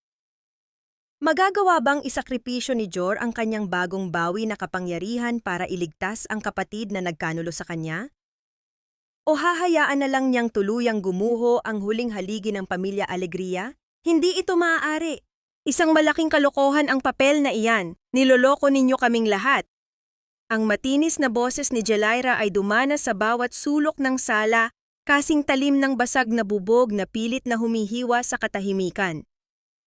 Magagawa bang isakripisyo ni Jor ang kanyang bagong bawi na kapangyarihan para iligtas ang kapatid na nagkanulo sa kanya? O hahayaan na lang niyang tuluyang gumuho ang huling haligi ng pamilya Alegria? Hindi ito maaari. Isang malaking kalokohan ang papel na iyan. Niloloko ninyo kaming lahat. Ang matinis na boses ni Jelaira ay dumana sa bawat sulok ng sala, kasing talim ng basag na bubog na pilit na humihiwa sa katahimikan.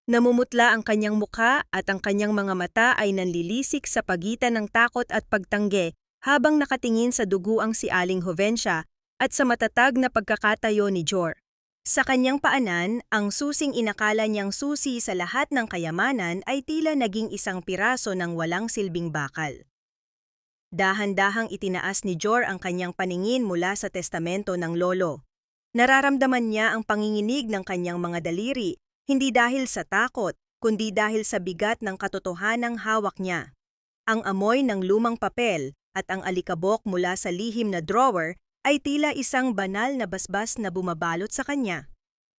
Namumutla ang kanyang mukha at ang kanyang mga mata ay nanlilisik sa pagitan ng takot at pagtanggi habang nakatingin sa duguang si Aling Jovencia at sa matatag na pagkakatayo ni Jor. Sa kanyang paanan, ang susing inakala niyang susi sa lahat ng kayamanan ay tila naging isang piraso ng walang silbing bakal. Dahan-dahang itinaas ni Jor ang kanyang paningin mula sa testamento ng lolo. Nararamdaman niya ang panginginig ng kanyang mga daliri, hindi dahil sa takot, kundi dahil sa bigat ng katotohanang hawak niya. Ang amoy ng lumang papel at ang alikabok mula sa lihim na drawer ay tila isang banal na basbas na bumabalot sa kanya.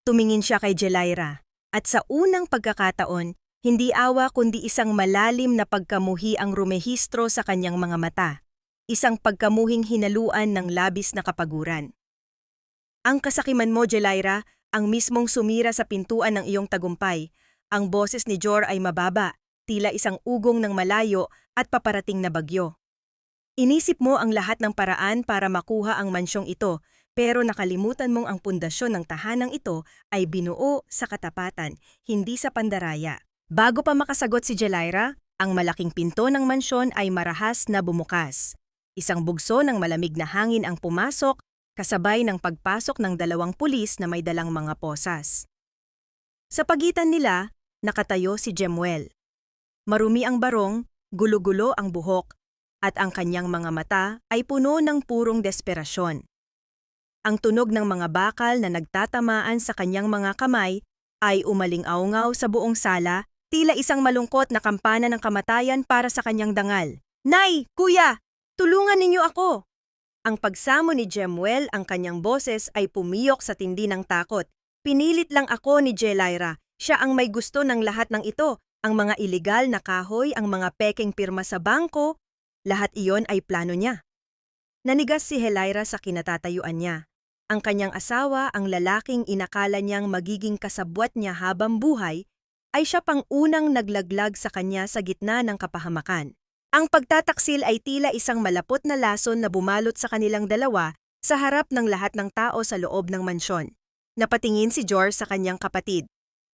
Tumingin siya kay Jelaira, at sa unang pagkakataon, hindi awa kundi isang malalim na pagkamuhi ang rumehistro sa kanyang mga mata, isang pagkamuhing hinaluan ng labis na kapaguran. Ang kasakiman mo, Jelaira, ang mismong sumira sa pintuan ng iyong tagumpay. Ang boses ni Jor ay mababa, tila isang ugong ng malayo at paparating na bagyo. Inisip mo ang lahat ng paraan para makuha ang mansyong ito, pero nakalimutan mong ang pundasyon ng tahanang ito ay binuo sa katapatan, hindi sa pandaraya. Bago pa makasagot si Jelaira, ang malaking pinto ng mansyon ay marahas na bumukas. Isang bugso ng malamig na hangin ang pumasok, kasabay ng pagpasok ng dalawang pulis na may dalang mga posas. Sa pagitan nila, nakatayo si Jemuel. Marumi ang barong, gulo-gulo ang buhok, at ang kanyang mga mata ay puno ng purong desperasyon. Ang tunog ng mga bakal na nagtatamaan sa kanyang mga kamay ay umaling-aungaw sa buong sala, tila isang malungkot na kampana ng kamatayan para sa kanyang dangal. "Nay! Kuya! Tulungan ninyo ako!" Ang pagsamo ni Jemuel ang kanyang boses ay pumiyok sa tindi ng takot. "Pinilit lang ako ni Jelaira. Siya ang may gusto ng lahat ng ito. Ang mga ilegal na kahoy, ang mga pekeng pirma sa bangko, lahat iyon ay plano niya." Nanigas si Jelaira sa kinatatayuan niya. Ang kanyang asawa, ang lalaking inakala niyang magiging kasabwat niya habang buhay, ay siya pang unang naglaglag sa kanya sa gitna ng kapahamakan. Ang pagtataksil ay tila isang malapot na lason na bumalot sa kanilang dalawa sa harap ng lahat ng tao sa loob ng mansyon. Napatingin si Jor sa kanyang kapatid.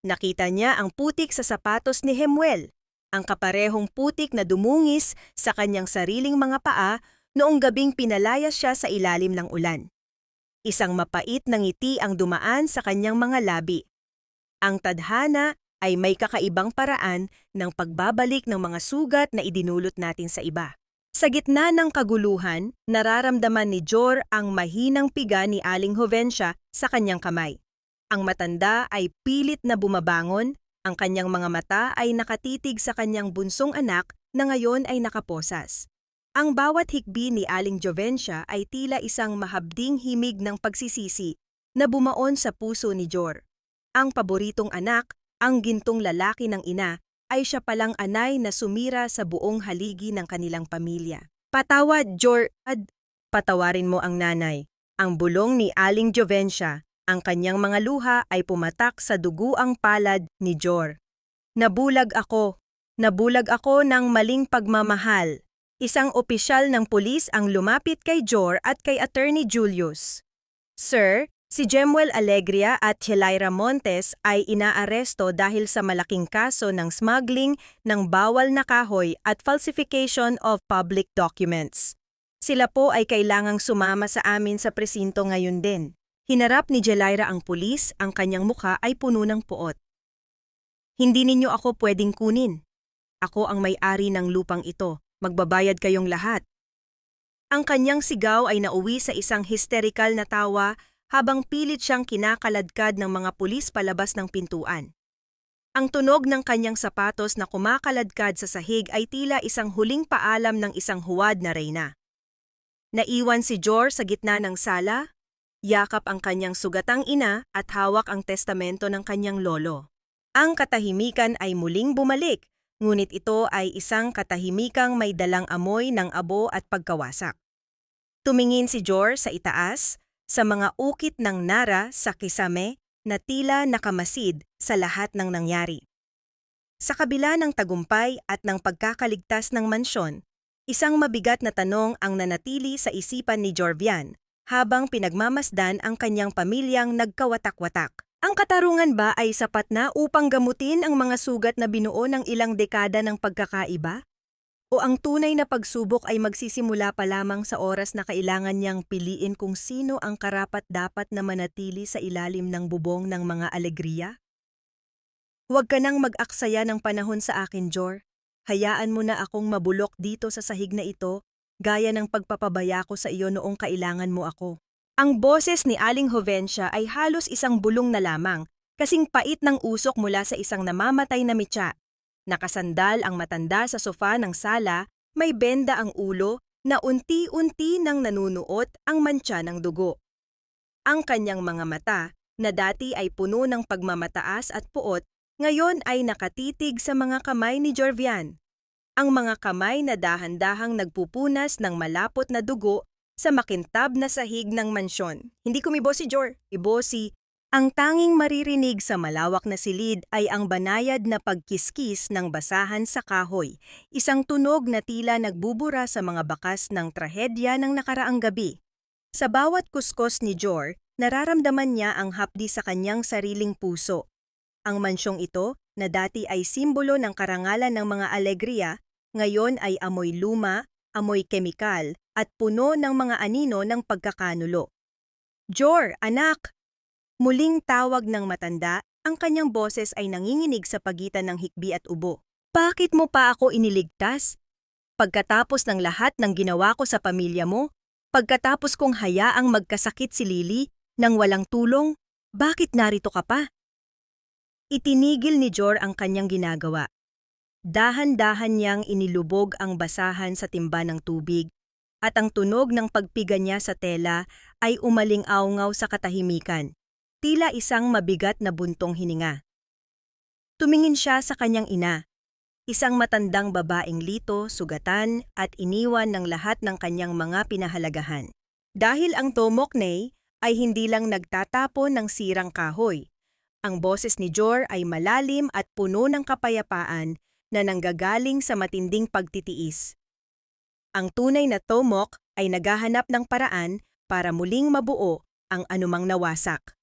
Nakita niya ang putik sa sapatos ni Hemuel, ang kaparehong putik na dumungis sa kanyang sariling mga paa noong gabing pinalayas siya sa ilalim ng ulan. Isang mapait na ngiti ang dumaan sa kanyang mga labi. Ang tadhana ay may kakaibang paraan ng pagbabalik ng mga sugat na idinulot natin sa iba. Sa gitna ng kaguluhan, nararamdaman ni Jor ang mahinang piga ni Aling Jovencia sa kanyang kamay. Ang matanda ay pilit na bumabangon, ang kanyang mga mata ay nakatitig sa kanyang bunsong anak na ngayon ay nakaposas. Ang bawat hikbi ni Aling Jovencia ay tila isang mahabding himig ng pagsisisi na bumaon sa puso ni Jor. Ang paboritong anak, ang gintong lalaki ng ina, ay siya palang anay na sumira sa buong haligi ng kanilang pamilya. Patawad, Jor, patawarin mo ang nanay. Ang bulong ni Aling Jovencia, ang kanyang mga luha ay pumatak sa duguang palad ni Jor. Nabulag ako ng maling pagmamahal. Isang opisyal ng pulis ang lumapit kay Jor at kay Attorney Julius. Sir, si Jemuel Alegria at Helaira Montes ay inaaresto dahil sa malaking kaso ng smuggling ng bawal na kahoy at falsification of public documents. Sila po ay kailangang sumama sa amin sa presinto ngayon din. Hinarap ni Helaira ang pulis, ang kanyang mukha ay puno ng puot. Hindi ninyo ako pwedeng kunin. Ako ang may-ari ng lupang ito. Magbabayad kayong lahat. Ang kanyang sigaw ay nauwi sa isang hysterikal na tawa habang pilit siyang kinakaladkad ng mga pulis palabas ng pintuan. Ang tunog ng kanyang sapatos na kumakaladkad sa sahig ay tila isang huling paalam ng isang huwad na reyna. Naiwan si Jor sa gitna ng sala, yakap ang kanyang sugatang ina at hawak ang testamento ng kanyang lolo. Ang katahimikan ay muling bumalik, ngunit ito ay isang katahimikang may dalang amoy ng abo at pagkawasak. Tumingin si Jor sa itaas, sa mga ukit ng Nara sa Kisame na tila nakamasid sa lahat ng nangyari. Sa kabila ng tagumpay at ng pagkakaligtas ng mansyon, isang mabigat na tanong ang nanatili sa isipan ni Jorvian habang pinagmamasdan ang kanyang pamilyang nagkawatak-watak. Ang katarungan ba ay sapat na upang gamutin ang mga sugat na binuo ng ilang dekada ng pagkakaiba? O ang tunay na pagsubok ay magsisimula pa lamang sa oras na kailangan niyang piliin kung sino ang karapat-dapat na manatili sa ilalim ng bubong ng mga alegriya? Huwag ka nang mag-aksaya ng panahon sa akin, Jor. Hayaan mo na akong mabulok dito sa sahig na ito, gaya ng pagpapabaya ko sa iyo noong kailangan mo ako. Ang boses ni Aling Jovencia ay halos isang bulong na lamang, kasing pait ng usok mula sa isang namamatay na mitya. Nakasandal ang matanda sa sofa ng sala, may benda ang ulo na unti-unti nang nanunuot ang mantsa ng dugo. Ang kanyang mga mata, na dati ay puno ng pagmamataas at puot, ngayon ay nakatitig sa mga kamay ni Jorvian. Ang mga kamay na dahan-dahang nagpupunas ng malapot na dugo sa makintab na sahig ng mansyon. Hindi kumibo si Jor, ibo si... Ang tanging maririnig sa malawak na silid ay ang banayad na pagkiskis ng basahan sa kahoy, isang tunog na tila nagbubura sa mga bakas ng trahedya ng nakaraang gabi. Sa bawat kuskos ni Jor, nararamdaman niya ang hapdi sa kanyang sariling puso. Ang mansyong ito, na dati ay simbolo ng karangalan ng mga alegriya, ngayon ay amoy luma, amoy kemikal, at puno ng mga anino ng pagkakanulo. Jor, anak! Muling tawag ng matanda, ang kanyang boses ay nanginginig sa pagitan ng hikbi at ubo. Bakit mo pa ako iniligtas? Pagkatapos ng lahat ng ginawa ko sa pamilya mo, pagkatapos kong hayaang magkasakit si Lily nang walang tulong, bakit narito ka pa? Itinigil ni Jor ang kanyang ginagawa. Dahan-dahan niyang inilubog ang basahan sa timba ng tubig, at ang tunog ng pagpiga niya sa tela ay umaling-awngaw sa katahimikan, tila isang mabigat na buntong hininga. Tumingin siya sa kanyang ina, isang matandang babaeng lito, sugatan at iniwan ng lahat ng kanyang mga pinahalagahan. Dahil ang Tomokney ay hindi lang nagtatapon ng sirang kahoy. Ang boses ni Jor ay malalim at puno ng kapayapaan na nanggagaling sa matinding pagtitiis. Ang tunay na Tomok ay naghahanap ng paraan para muling mabuo ang anumang nawasak.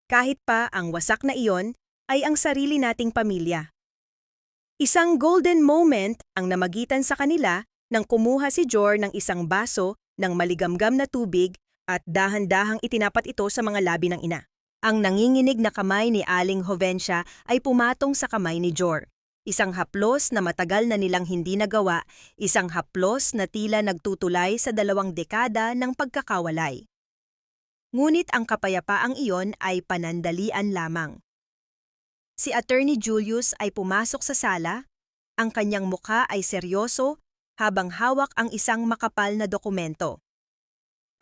Kahit pa ang wasak na iyon ay ang sarili nating pamilya. Isang golden moment ang namagitan sa kanila nang kumuha si Jor ng isang baso ng maligamgam na tubig at dahan-dahang itinapat ito sa mga labi ng ina. Ang nanginginig na kamay ni Aling Jovencia ay pumatong sa kamay ni Jor. Isang haplos na matagal na nilang hindi nagawa, isang haplos na tila nagtutulay sa 2 dekada ng pagkakawalay. Ngunit ang kapayapaang iyon ay panandalian lamang. Si Attorney Julius ay pumasok sa sala, ang kanyang mukha ay seryoso habang hawak ang isang makapal na dokumento.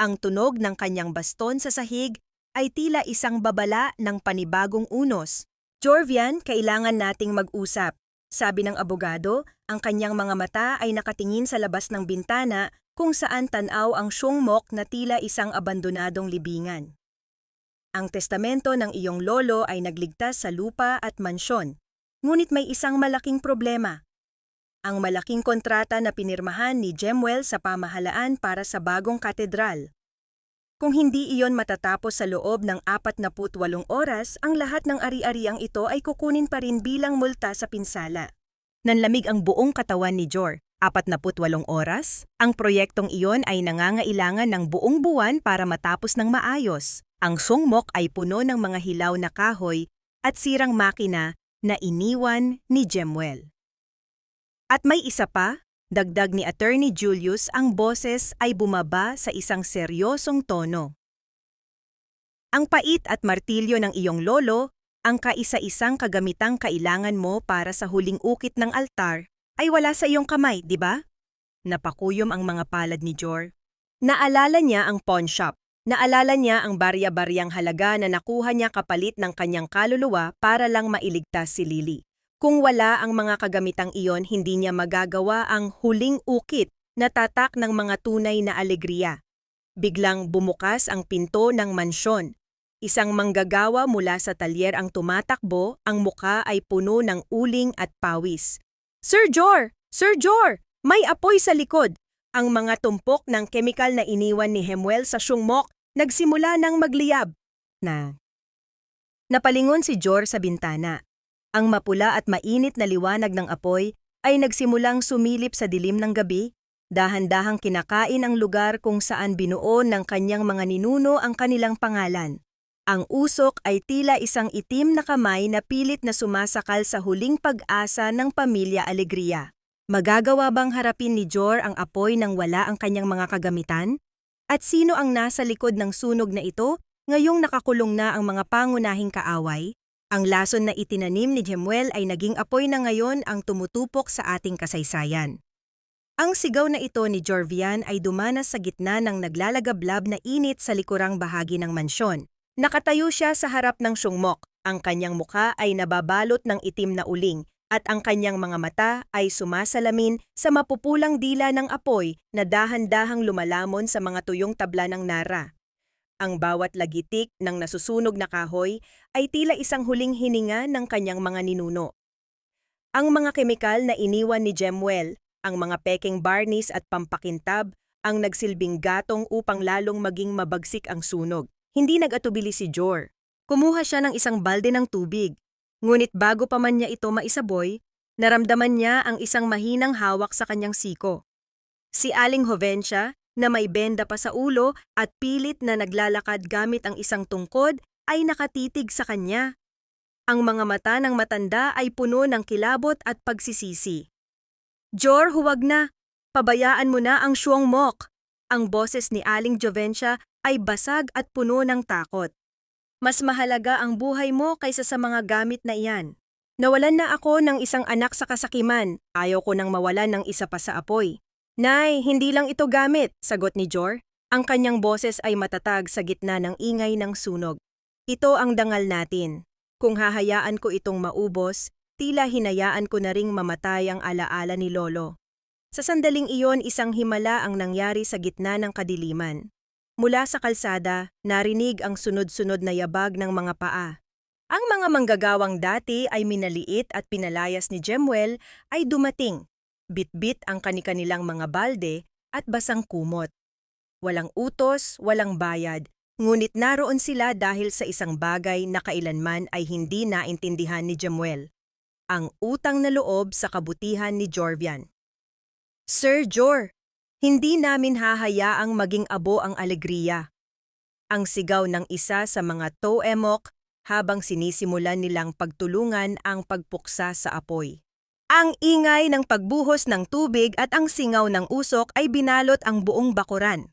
Ang tunog ng kanyang baston sa sahig ay tila isang babala ng panibagong unos. Jorvian, kailangan nating mag-usap. Sabi ng abogado, ang kanyang mga mata ay nakatingin sa labas ng bintana kung saan tanaw ang Syungmok na tila isang abandonadong libingan. Ang testamento ng iyong lolo ay nagligtas sa lupa at mansyon, ngunit may isang malaking problema. Ang malaking kontrata na pinirmahan ni Jemuel sa pamahalaan para sa bagong katedral. Kung hindi iyon matatapos sa loob ng 48 oras, ang lahat ng ari-ariang ito ay kukunin pa rin bilang multa sa pinsala. Nanlamig ang buong katawan ni Jor. 48 oras? Ang proyektong iyon ay nangangailangan ng buong buwan para matapos ng maayos. Ang Syungmok ay puno ng mga hilaw na kahoy at sirang makina na iniwan ni Jemuel. At may isa pa, dagdag ni Attorney Julius, ang boses ay bumaba sa isang seryosong tono. Ang pait at martilyo ng iyong lolo, ang kaisa-isang kagamitang kailangan mo para sa huling ukit ng altar, ay wala sa iyong kamay, di ba? Napakuyom ang mga palad ni Jor. Naalala niya ang pawn shop. Naalala niya ang barya-baryang halaga na nakuha niya kapalit ng kanyang kaluluwa para lang mailigtas si Lily. Kung wala ang mga kagamitang iyon, hindi niya magagawa ang huling ukit na tatak ng mga tunay na alegriya. Biglang bumukas ang pinto ng mansyon. Isang manggagawa mula sa talyer ang tumatakbo, ang muka ay puno ng uling at pawis. Sir Jor! Sir Jor! May apoy sa likod! Ang mga tumpok ng kemikal na iniwan ni Jemuel sa Syungmok nagsimula ng magliyab. Napalingon si Jor sa bintana. Ang mapula at mainit na liwanag ng apoy ay nagsimulang sumilip sa dilim ng gabi, dahan-dahang kinakain ang lugar kung saan binuo ng kanyang mga ninuno ang kanilang pangalan. Ang usok ay tila isang itim na kamay na pilit na sumasakal sa huling pag-asa ng pamilya Alegria. Magagawa bang harapin ni Jor ang apoy nang wala ang kanyang mga kagamitan? At sino ang nasa likod ng sunog na ito ngayong nakakulong na ang mga pangunahing kaaway? Ang lason na itinanim ni Jemuel ay naging apoy na ngayon ang tumutupok sa ating kasaysayan. Ang sigaw na ito ni Jorvian ay dumanas sa gitna ng naglalagablab na init sa likurang bahagi ng mansyon. Nakatayo siya sa harap ng Syungmok. Ang kanyang muka ay nababalot ng itim na uling at ang kanyang mga mata ay sumasalamin sa mapupulang dila ng apoy na dahan-dahang lumalamon sa mga tuyong tabla ng Nara. Ang bawat lagitik ng nasusunog na kahoy ay tila isang huling hininga ng kanyang mga ninuno. Ang mga kemikal na iniwan ni Jemuel, ang mga peking barnis at pampakintab, ang nagsilbing gatong upang lalong maging mabagsik ang sunog. Hindi nag-atubili si Jor. Kumuha siya ng isang balde ng tubig. Ngunit bago pa man niya ito maisaboy, naramdaman niya ang isang mahinang hawak sa kanyang siko. Si Aling Jovencia, na may benda pa sa ulo at pilit na naglalakad gamit ang isang tungkod, ay nakatitig sa kanya. Ang mga mata ng matanda ay puno ng kilabot at pagsisisi. Jor, huwag na! Pabayaan mo na ang Syungmok! Ang boses ni Aling Jovencia ay basag at puno ng takot. Mas mahalaga ang buhay mo kaysa sa mga gamit na iyan. Nawalan na ako ng isang anak sa kasakiman. Ayaw ko nang mawalan ng isa pa sa apoy. Nay, hindi lang ito gamit, sagot ni Jor. Ang kanyang boses ay matatag sa gitna ng ingay ng sunog. Ito ang dangal natin. Kung hahayaan ko itong maubos, tila hinayaan ko na ring mamatay ang alaala ni Lolo. Sa sandaling iyon, isang himala ang nangyari sa gitna ng kadiliman. Mula sa kalsada, narinig ang sunod-sunod na yabag ng mga paa. Ang mga manggagawang dati ay minaliit at pinalayas ni Jemuel ay dumating. Bit-bit ang kani-kanilang mga balde at basang kumot. Walang utos, walang bayad, ngunit naroon sila dahil sa isang bagay na kailanman ay hindi naintindihan ni Jemuel. Ang utang na loob sa kabutihan ni Jorvian. Sir Jor, hindi namin hahayaang maging abo ang alegriya. Ang sigaw ng isa sa mga toemok habang sinisimulan nilang pagtulungan ang pagpuksa sa apoy. Ang ingay ng pagbuhos ng tubig at ang singaw ng usok ay binalot ang buong bakuran.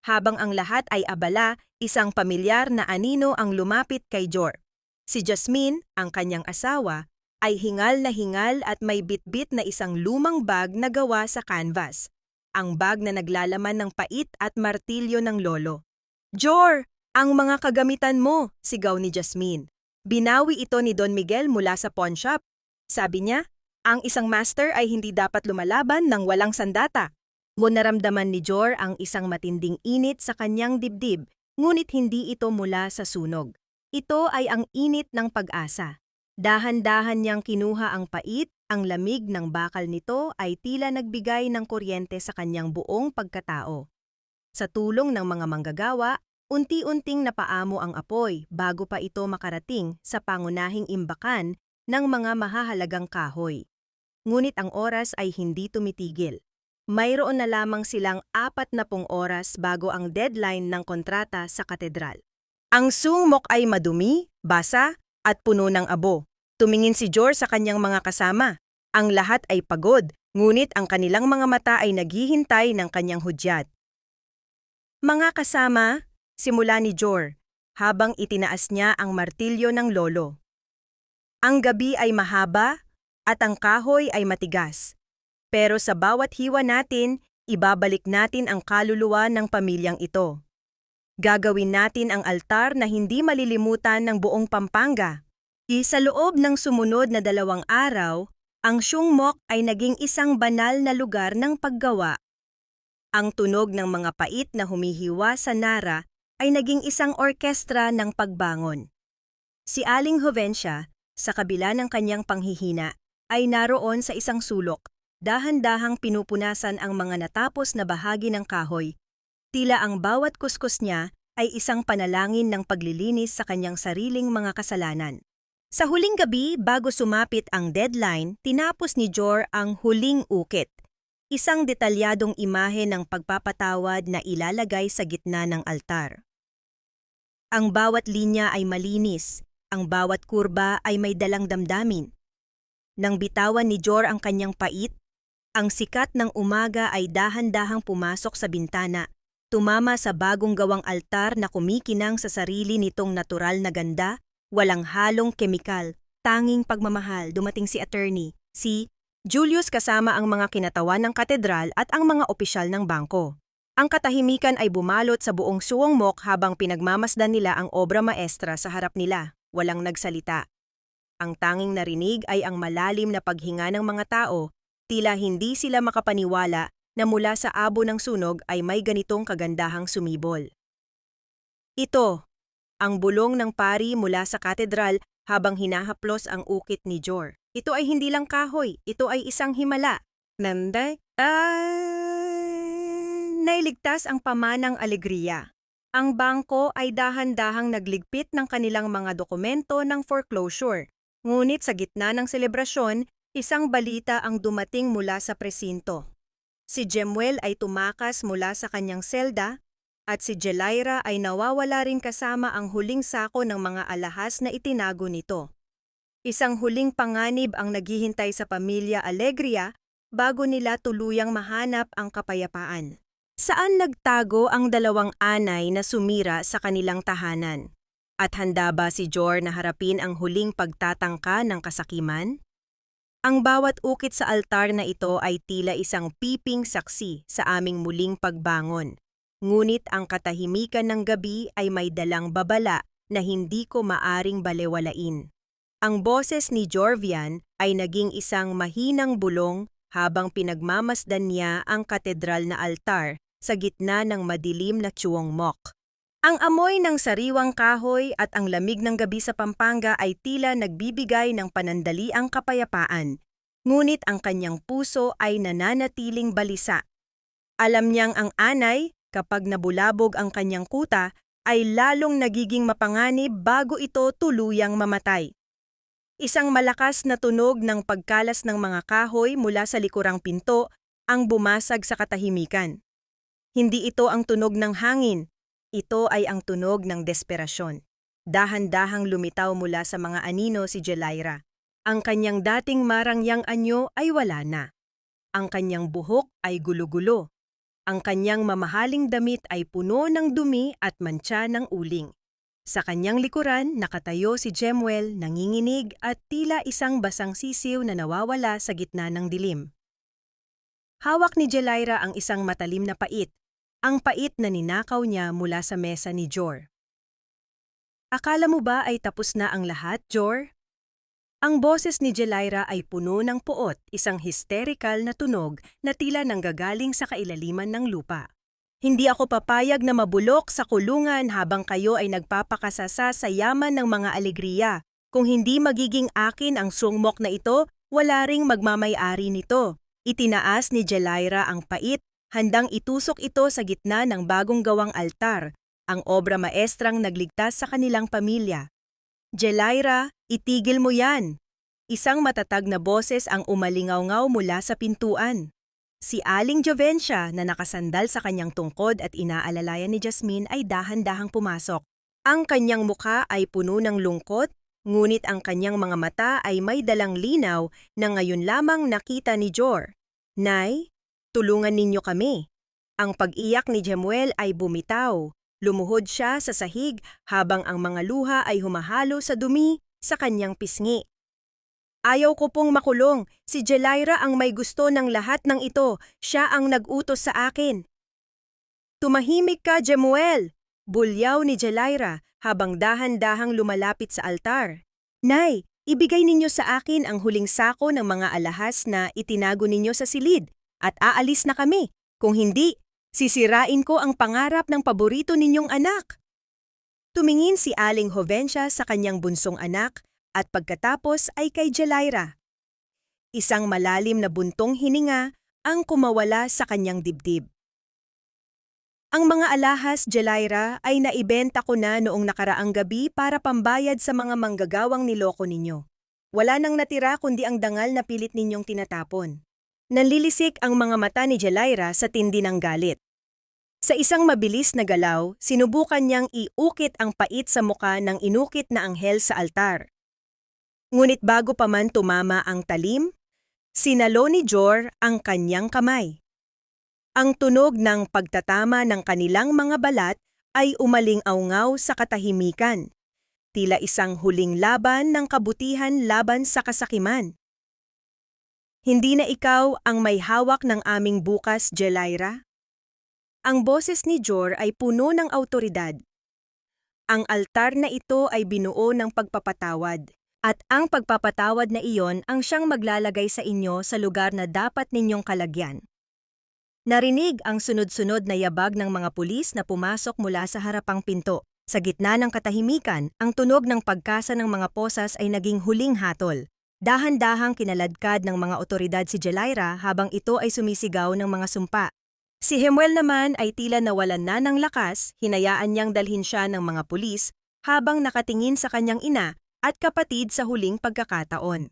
Habang ang lahat ay abala, isang pamilyar na anino ang lumapit kay Jor. Si Jasmine, ang kanyang asawa, ay hingal na hingal at may bitbit na isang lumang bag na gawa sa canvas. Ang bag na naglalaman ng pait at martilyo ng lolo. Jor, ang mga kagamitan mo, sigaw ni Jasmine. Binawi ito ni Don Miguel mula sa pawn shop. Sabi niya, ang isang master ay hindi dapat lumalaban ng walang sandata. Naramdaman ni Jor ang isang matinding init sa kanyang dibdib, ngunit hindi ito mula sa sunog. Ito ay ang init ng pag-asa. Dahan-dahan niyang kinuha ang pait, ang lamig ng bakal nito ay tila nagbigay ng kuryente sa kanyang buong pagkatao. Sa tulong ng mga manggagawa, unti-unting napaamo ang apoy bago pa ito makarating sa pangunahing imbakan ng mga mahahalagang kahoy. Ngunit ang oras ay hindi tumitigil. Mayroon na lamang silang 40 oras bago ang deadline ng kontrata sa katedral. Ang sungmok ay madumi, basa, at puno ng abo. Tumingin si Jor sa kanyang mga kasama. Ang lahat ay pagod, ngunit ang kanilang mga mata ay naghihintay ng kanyang hudyat. Mga kasama, simula ni Jor, habang itinaas niya ang martilyo ng lolo. Ang gabi ay mahaba at ang kahoy ay matigas. Pero sa bawat hiwa natin, ibabalik natin ang kaluluwa ng pamilyang ito. Gagawin natin ang altar na hindi malilimutan ng buong Pampanga. Sa loob ng sumunod na 2 araw, ang Sungmok ay naging isang banal na lugar ng paggawa. Ang tunog ng mga pait na humihiwa sa nara ay naging isang orkestra ng pagbangon. Si Aling Jovencia, sa kabila ng kanyang panghihina, ay naroon sa isang sulok, dahan-dahang pinupunasan ang mga natapos na bahagi ng kahoy. Tila ang bawat kuskus niya ay isang panalangin ng paglilinis sa kanyang sariling mga kasalanan. Sa huling gabi, bago sumapit ang deadline, tinapos ni Jor ang huling ukit. Isang detalyadong imahe ng pagpapatawad na ilalagay sa gitna ng altar. Ang bawat linya ay malinis, ang bawat kurba ay may dalang damdamin. Nang bitawan ni Jor ang kanyang pait, ang sikat ng umaga ay dahan-dahang pumasok sa bintana, tumama sa bagong gawang altar na kumikinang sa sarili nitong natural na ganda. Walang halong kemikal, tanging pagmamahal. Dumating si attorney, si Julius kasama ang mga kinatawan ng katedral at ang mga opisyal ng bangko. Ang katahimikan ay bumalot sa buong Sungmok habang pinagmamasdan nila ang obra maestra sa harap nila. Walang nagsalita. Ang tanging narinig ay ang malalim na paghinga ng mga tao, tila hindi sila makapaniwala na mula sa abo ng sunog ay may ganitong kagandahang sumibol. Ito ang bulong ng pari mula sa katedral habang hinahaplos ang ukit ni Jor. Ito ay hindi lang kahoy, ito ay isang himala. Nailigtas ang pamanang alegriya. Ang bangko ay dahan-dahang nagligpit ng kanilang mga dokumento ng foreclosure. Ngunit sa gitna ng selebrasyon, isang balita ang dumating mula sa presinto. Si Jemuel ay tumakas mula sa kanyang selda, at si Jelaira ay nawawala rin kasama ang huling sako ng mga alahas na itinago nito. Isang huling panganib ang naghihintay sa pamilya Alegria bago nila tuluyang mahanap ang kapayapaan. Saan nagtago ang 2 anay na sumira sa kanilang tahanan? At handa ba si Jor na harapin ang huling pagtatangka ng kasakiman? Ang bawat ukit sa altar na ito ay tila isang piping saksi sa aming muling pagbangon. Ngunit ang katahimikan ng gabi ay may dalang babala na hindi ko maaring balewalain. Ang boses ni Jorvian ay naging isang mahinang bulong habang pinagmamasdan niya ang katedral na altar sa gitna ng madilim na Sungmok. Ang amoy ng sariwang kahoy at ang lamig ng gabi sa Pampanga ay tila nagbibigay ng panandaliang kapayapaan, ngunit ang kanyang puso ay nananatiling balisa. Alam niyang ang anay, Kapag nabulabog ang kanyang kuta, ay lalong nagiging mapanganib bago ito tuluyang mamatay. Isang malakas na tunog ng pagkalas ng mga kahoy mula sa likurang pinto ang bumasag sa katahimikan. Hindi ito ang tunog ng hangin, ito ay ang tunog ng desperasyon. Dahan-dahang lumitaw mula sa mga anino si Jelaira. Ang kanyang dating marangyang anyo ay wala na. Ang kanyang buhok ay gulo-gulo. Ang kanyang mamahaling damit ay puno ng dumi at mantsa ng uling. Sa kanyang likuran, nakatayo si Jemuel, nanginginig at tila isang basang sisiw na nawawala sa gitna ng dilim. Hawak ni Jelaira ang isang matalim na pait, ang pait na ninakaw niya mula sa mesa ni Jor. Akala mo ba ay tapos na ang lahat, Jor? Ang boses ni Jelaira ay puno ng puot, isang hysterical na tunog na tila nanggagaling sa kailaliman ng lupa. Hindi ako papayag na mabulok sa kulungan habang kayo ay nagpapakasasa sa yaman ng mga alegriya. Kung hindi magiging akin ang sungmok na ito, wala ring magmamay-ari nito. Itinaas ni Jelaira ang pait, handang itusok ito sa gitna ng bagong gawang altar, ang obra maestrang nagligtas sa kanilang pamilya. Jelaira, itigil mo yan! Isang matatag na boses ang umalingaw-ngaw mula sa pintuan. Si Aling Jovencia na nakasandal sa kanyang tungkod at inaalalayan ni Jasmine ay dahan-dahang pumasok. Ang kanyang mukha ay puno ng lungkot, ngunit ang kanyang mga mata ay may dalang linaw na ngayon lamang nakita ni Jor. Nay, tulungan ninyo kami. Ang pag-iyak ni Jemuel ay bumitaw. Lumuhod siya sa sahig habang ang mga luha ay humahalo sa dumi sa kanyang pisngi. Ayaw ko pong makulong. Si Jelaira ang may gusto ng lahat ng ito. Siya ang nag-utos sa akin. Tumahimik ka, Jemuel! Bulyaw ni Jelaira habang dahan-dahang lumalapit sa altar. Nay, ibigay ninyo sa akin ang huling sako ng mga alahas na itinago ninyo sa silid at aalis na kami. Kung hindi, sisirain ko ang pangarap ng paborito ninyong anak. Tumingin si Aling Jovencia sa kanyang bunsong anak at pagkatapos ay kay Jelaira. Isang malalim na buntong hininga ang kumawala sa kanyang dibdib. Ang mga alahas, Jelaira, ay naibenta ko na noong nakaraang gabi para pambayad sa mga manggagawang niloko ninyo. Wala nang natira kundi ang dangal na pilit ninyong tinatapon. Nanlilisik ang mga mata ni Jelaira sa tindi ng galit. Sa isang mabilis na galaw, sinubukan niyang iukit ang pait sa muka ng inukit na anghel sa altar. Ngunit bago pa man tumama ang talim, sinalo ni Jor ang kanyang kamay. Ang tunog ng pagtatama ng kanilang mga balat ay umaling-awngaw sa katahimikan, tila isang huling laban ng kabutihan laban sa kasakiman. Hindi na ikaw ang may hawak ng aming bukas, Jelaira? Ang boses ni Jor ay puno ng awtoridad. Ang altar na ito ay binuo ng pagpapatawad. At ang pagpapatawad na iyon ang siyang maglalagay sa inyo sa lugar na dapat ninyong kalagyan. Narinig ang sunod-sunod na yabag ng mga pulis na pumasok mula sa harapang pinto. Sa gitna ng katahimikan, ang tunog ng pagkasa ng mga posas ay naging huling hatol. Dahan-dahang kinaladkad ng mga otoridad si Jelaira habang ito ay sumisigaw ng mga sumpa. Si Jemuel naman ay tila nawalan na ng lakas, hinayaan niyang dalhin siya ng mga pulis habang nakatingin sa kanyang ina at kapatid sa huling pagkakataon.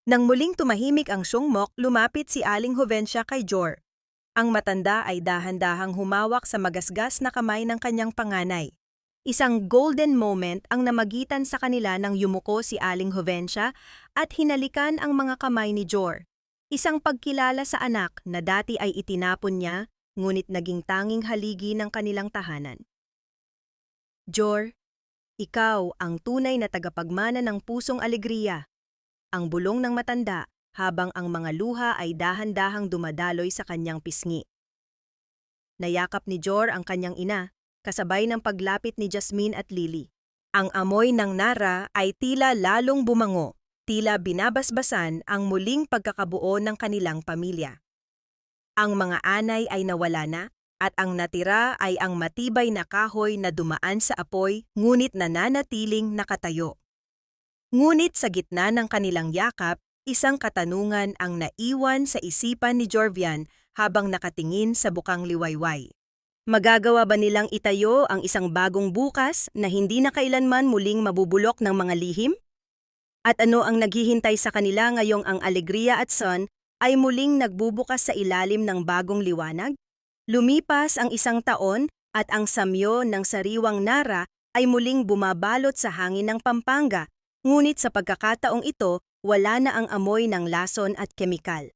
Nang muling tumahimik ang sungmok, lumapit si Aling Jovencia kay Jor. Ang matanda ay dahan-dahang humawak sa magasgas na kamay ng kanyang panganay. Isang golden moment ang namagitan sa kanila nang yumuko si Aling Jovencia at hinalikan ang mga kamay ni Jor. Isang pagkilala sa anak na dati ay itinapon niya, ngunit naging tanging haligi ng kanilang tahanan. Jor, ikaw ang tunay na tagapagmana ng pusong alegriya. Ang bulong ng matanda habang ang mga luha ay dahan-dahang dumadaloy sa kanyang pisngi. Nayakap ni Jor ang kanyang ina, kasabay ng paglapit ni Jasmine at Lily. Ang amoy ng nara ay tila lalong bumango, tila binabasbasan ang muling pagkakabuo ng kanilang pamilya. Ang mga anay ay nawala na, at ang natira ay ang matibay na kahoy na dumaan sa apoy ngunit nananatiling nakatayo. Ngunit sa gitna ng kanilang yakap, isang katanungan ang naiwan sa isipan ni Jorvian habang nakatingin sa bukang liwayway. Magagawa ba nilang itayo ang isang bagong bukas na hindi na kailanman muling mabubulok ng mga lihim? At ano ang naghihintay sa kanila ngayong ang alegria at son ay muling nagbubukas sa ilalim ng bagong liwanag? Lumipas ang 1 taon at ang samyo ng sariwang Nara ay muling bumabalot sa hangin ng Pampanga, ngunit sa pagkakataong ito, wala na ang amoy ng lason at kemikal.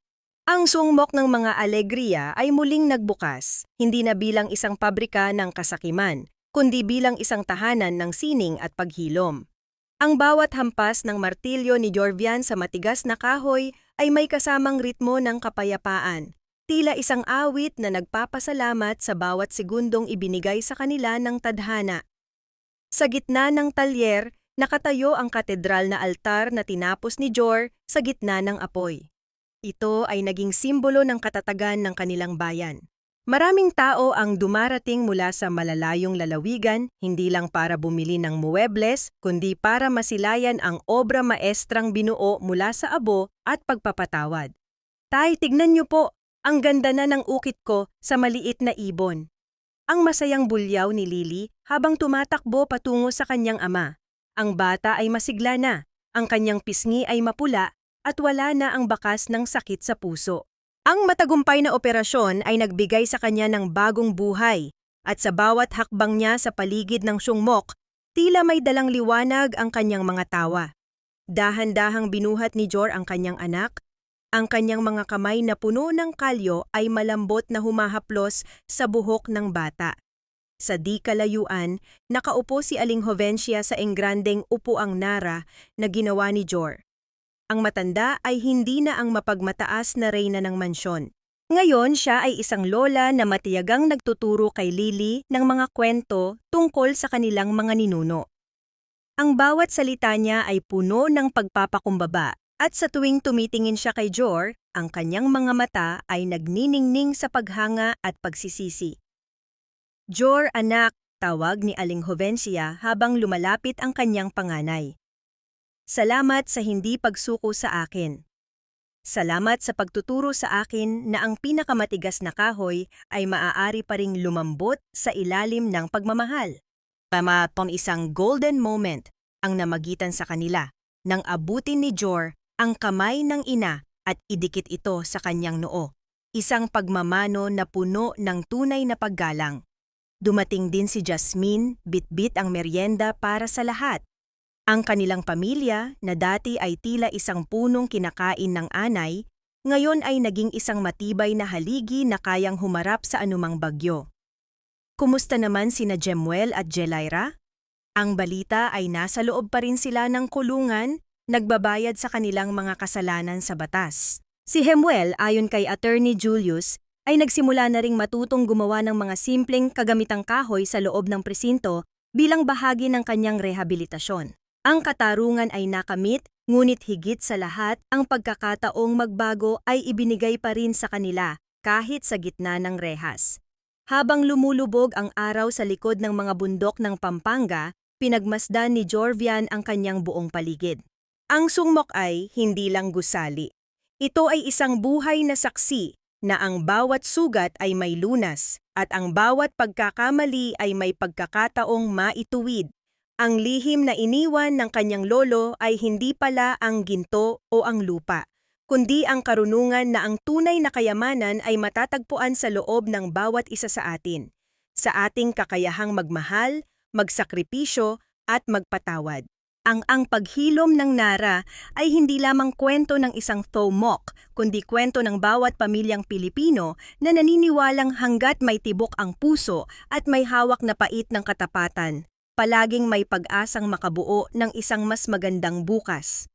Ang sungmok ng mga alegria ay muling nagbukas, hindi na bilang isang pabrika ng kasakiman, kundi bilang isang tahanan ng sining at paghilom. Ang bawat hampas ng martilyo ni Jorvian sa matigas na kahoy ay may kasamang ritmo ng kapayapaan, tila isang awit na nagpapasalamat sa bawat segundong ibinigay sa kanila ng tadhana. Sa gitna ng talyer, nakatayo ang katedral na altar na tinapos ni Jor sa gitna ng apoy. Ito ay naging simbolo ng katatagan ng kanilang bayan. Maraming tao ang dumarating mula sa malalayong lalawigan, hindi lang para bumili ng muebles, kundi para masilayan ang obra maestrang binuo mula sa abo at pagpapatawad. Tay, tignan niyo po, ang ganda na ng ukit ko sa maliit na ibon. Ang masayang bulyaw ni Lily habang tumatakbo patungo sa kanyang ama. Ang bata ay masigla na, ang kanyang pisngi ay mapula, at wala na ang bakas ng sakit sa puso. Ang matagumpay na operasyon ay nagbigay sa kanya ng bagong buhay, at sa bawat hakbang niya sa paligid ng sungmok, tila may dalang liwanag ang kanyang mga tawa. Dahan-dahang binuhat ni Jor ang kanyang anak, ang kanyang mga kamay na puno ng kalyo ay malambot na humahaplos sa buhok ng bata. Sa di kalayuan, nakaupo si Aling Jovencia sa engrandeng upuang Nara na ginawa ni Jor. Ang matanda ay hindi na ang mapagmataas na reyna ng mansyon. Ngayon siya ay isang lola na matiyagang nagtuturo kay Lily ng mga kwento tungkol sa kanilang mga ninuno. Ang bawat salita niya ay puno ng pagpapakumbaba at sa tuwing tumitingin siya kay Jor, ang kanyang mga mata ay nagniningning sa paghanga at pagsisisi. Jor, anak, tawag ni Aling Jovencia habang lumalapit ang kanyang panganay. Salamat sa hindi pagsuko sa akin. Salamat sa pagtuturo sa akin na ang pinakamatigas na kahoy ay maaari pa ring lumambot sa ilalim ng pagmamahal. Pamaton isang golden moment ang namagitan sa kanila nang abutin ni Jor ang kamay ng ina at idikit ito sa kanyang noo. Isang pagmamano na puno ng tunay na paggalang. Dumating din si Jasmine, bitbit ang merienda para sa lahat. Ang kanilang pamilya, na dati ay tila isang punong kinakain ng anay, ngayon ay naging isang matibay na haligi na kayang humarap sa anumang bagyo. Kumusta naman sina Jemuel at Jelaira? Ang balita ay nasa loob pa rin sila ng kulungan, nagbabayad sa kanilang mga kasalanan sa batas. Si Jemuel, ayon kay Attorney Julius, ay nagsimula na ring matutong gumawa ng mga simpleng kagamitang kahoy sa loob ng presinto bilang bahagi ng kanyang rehabilitasyon. Ang katarungan ay nakamit, ngunit higit sa lahat, ang pagkakataong magbago ay ibinigay pa rin sa kanila kahit sa gitna ng rehas. Habang lumulubog ang araw sa likod ng mga bundok ng Pampanga, pinagmasdan ni Jorvian ang kanyang buong paligid. Ang sungmok ay hindi lang gusali. Ito ay isang buhay na saksi na ang bawat sugat ay may lunas at ang bawat pagkakamali ay may pagkakataong maituwid. Ang lihim na iniwan ng kanyang lolo ay hindi pala ang ginto o ang lupa, kundi ang karunungan na ang tunay na kayamanan ay matatagpuan sa loob ng bawat isa sa atin, sa ating kakayahang magmahal, magsakripisyo at magpatawad. Ang paghilom ng Nara ay hindi lamang kwento ng isang Thomok, kundi kwento ng bawat pamilyang Pilipino na naniniwalang hanggat may tibok ang puso at may hawak na pait ng katapatan, palaging may pag-asang makabuo ng isang mas magandang bukas.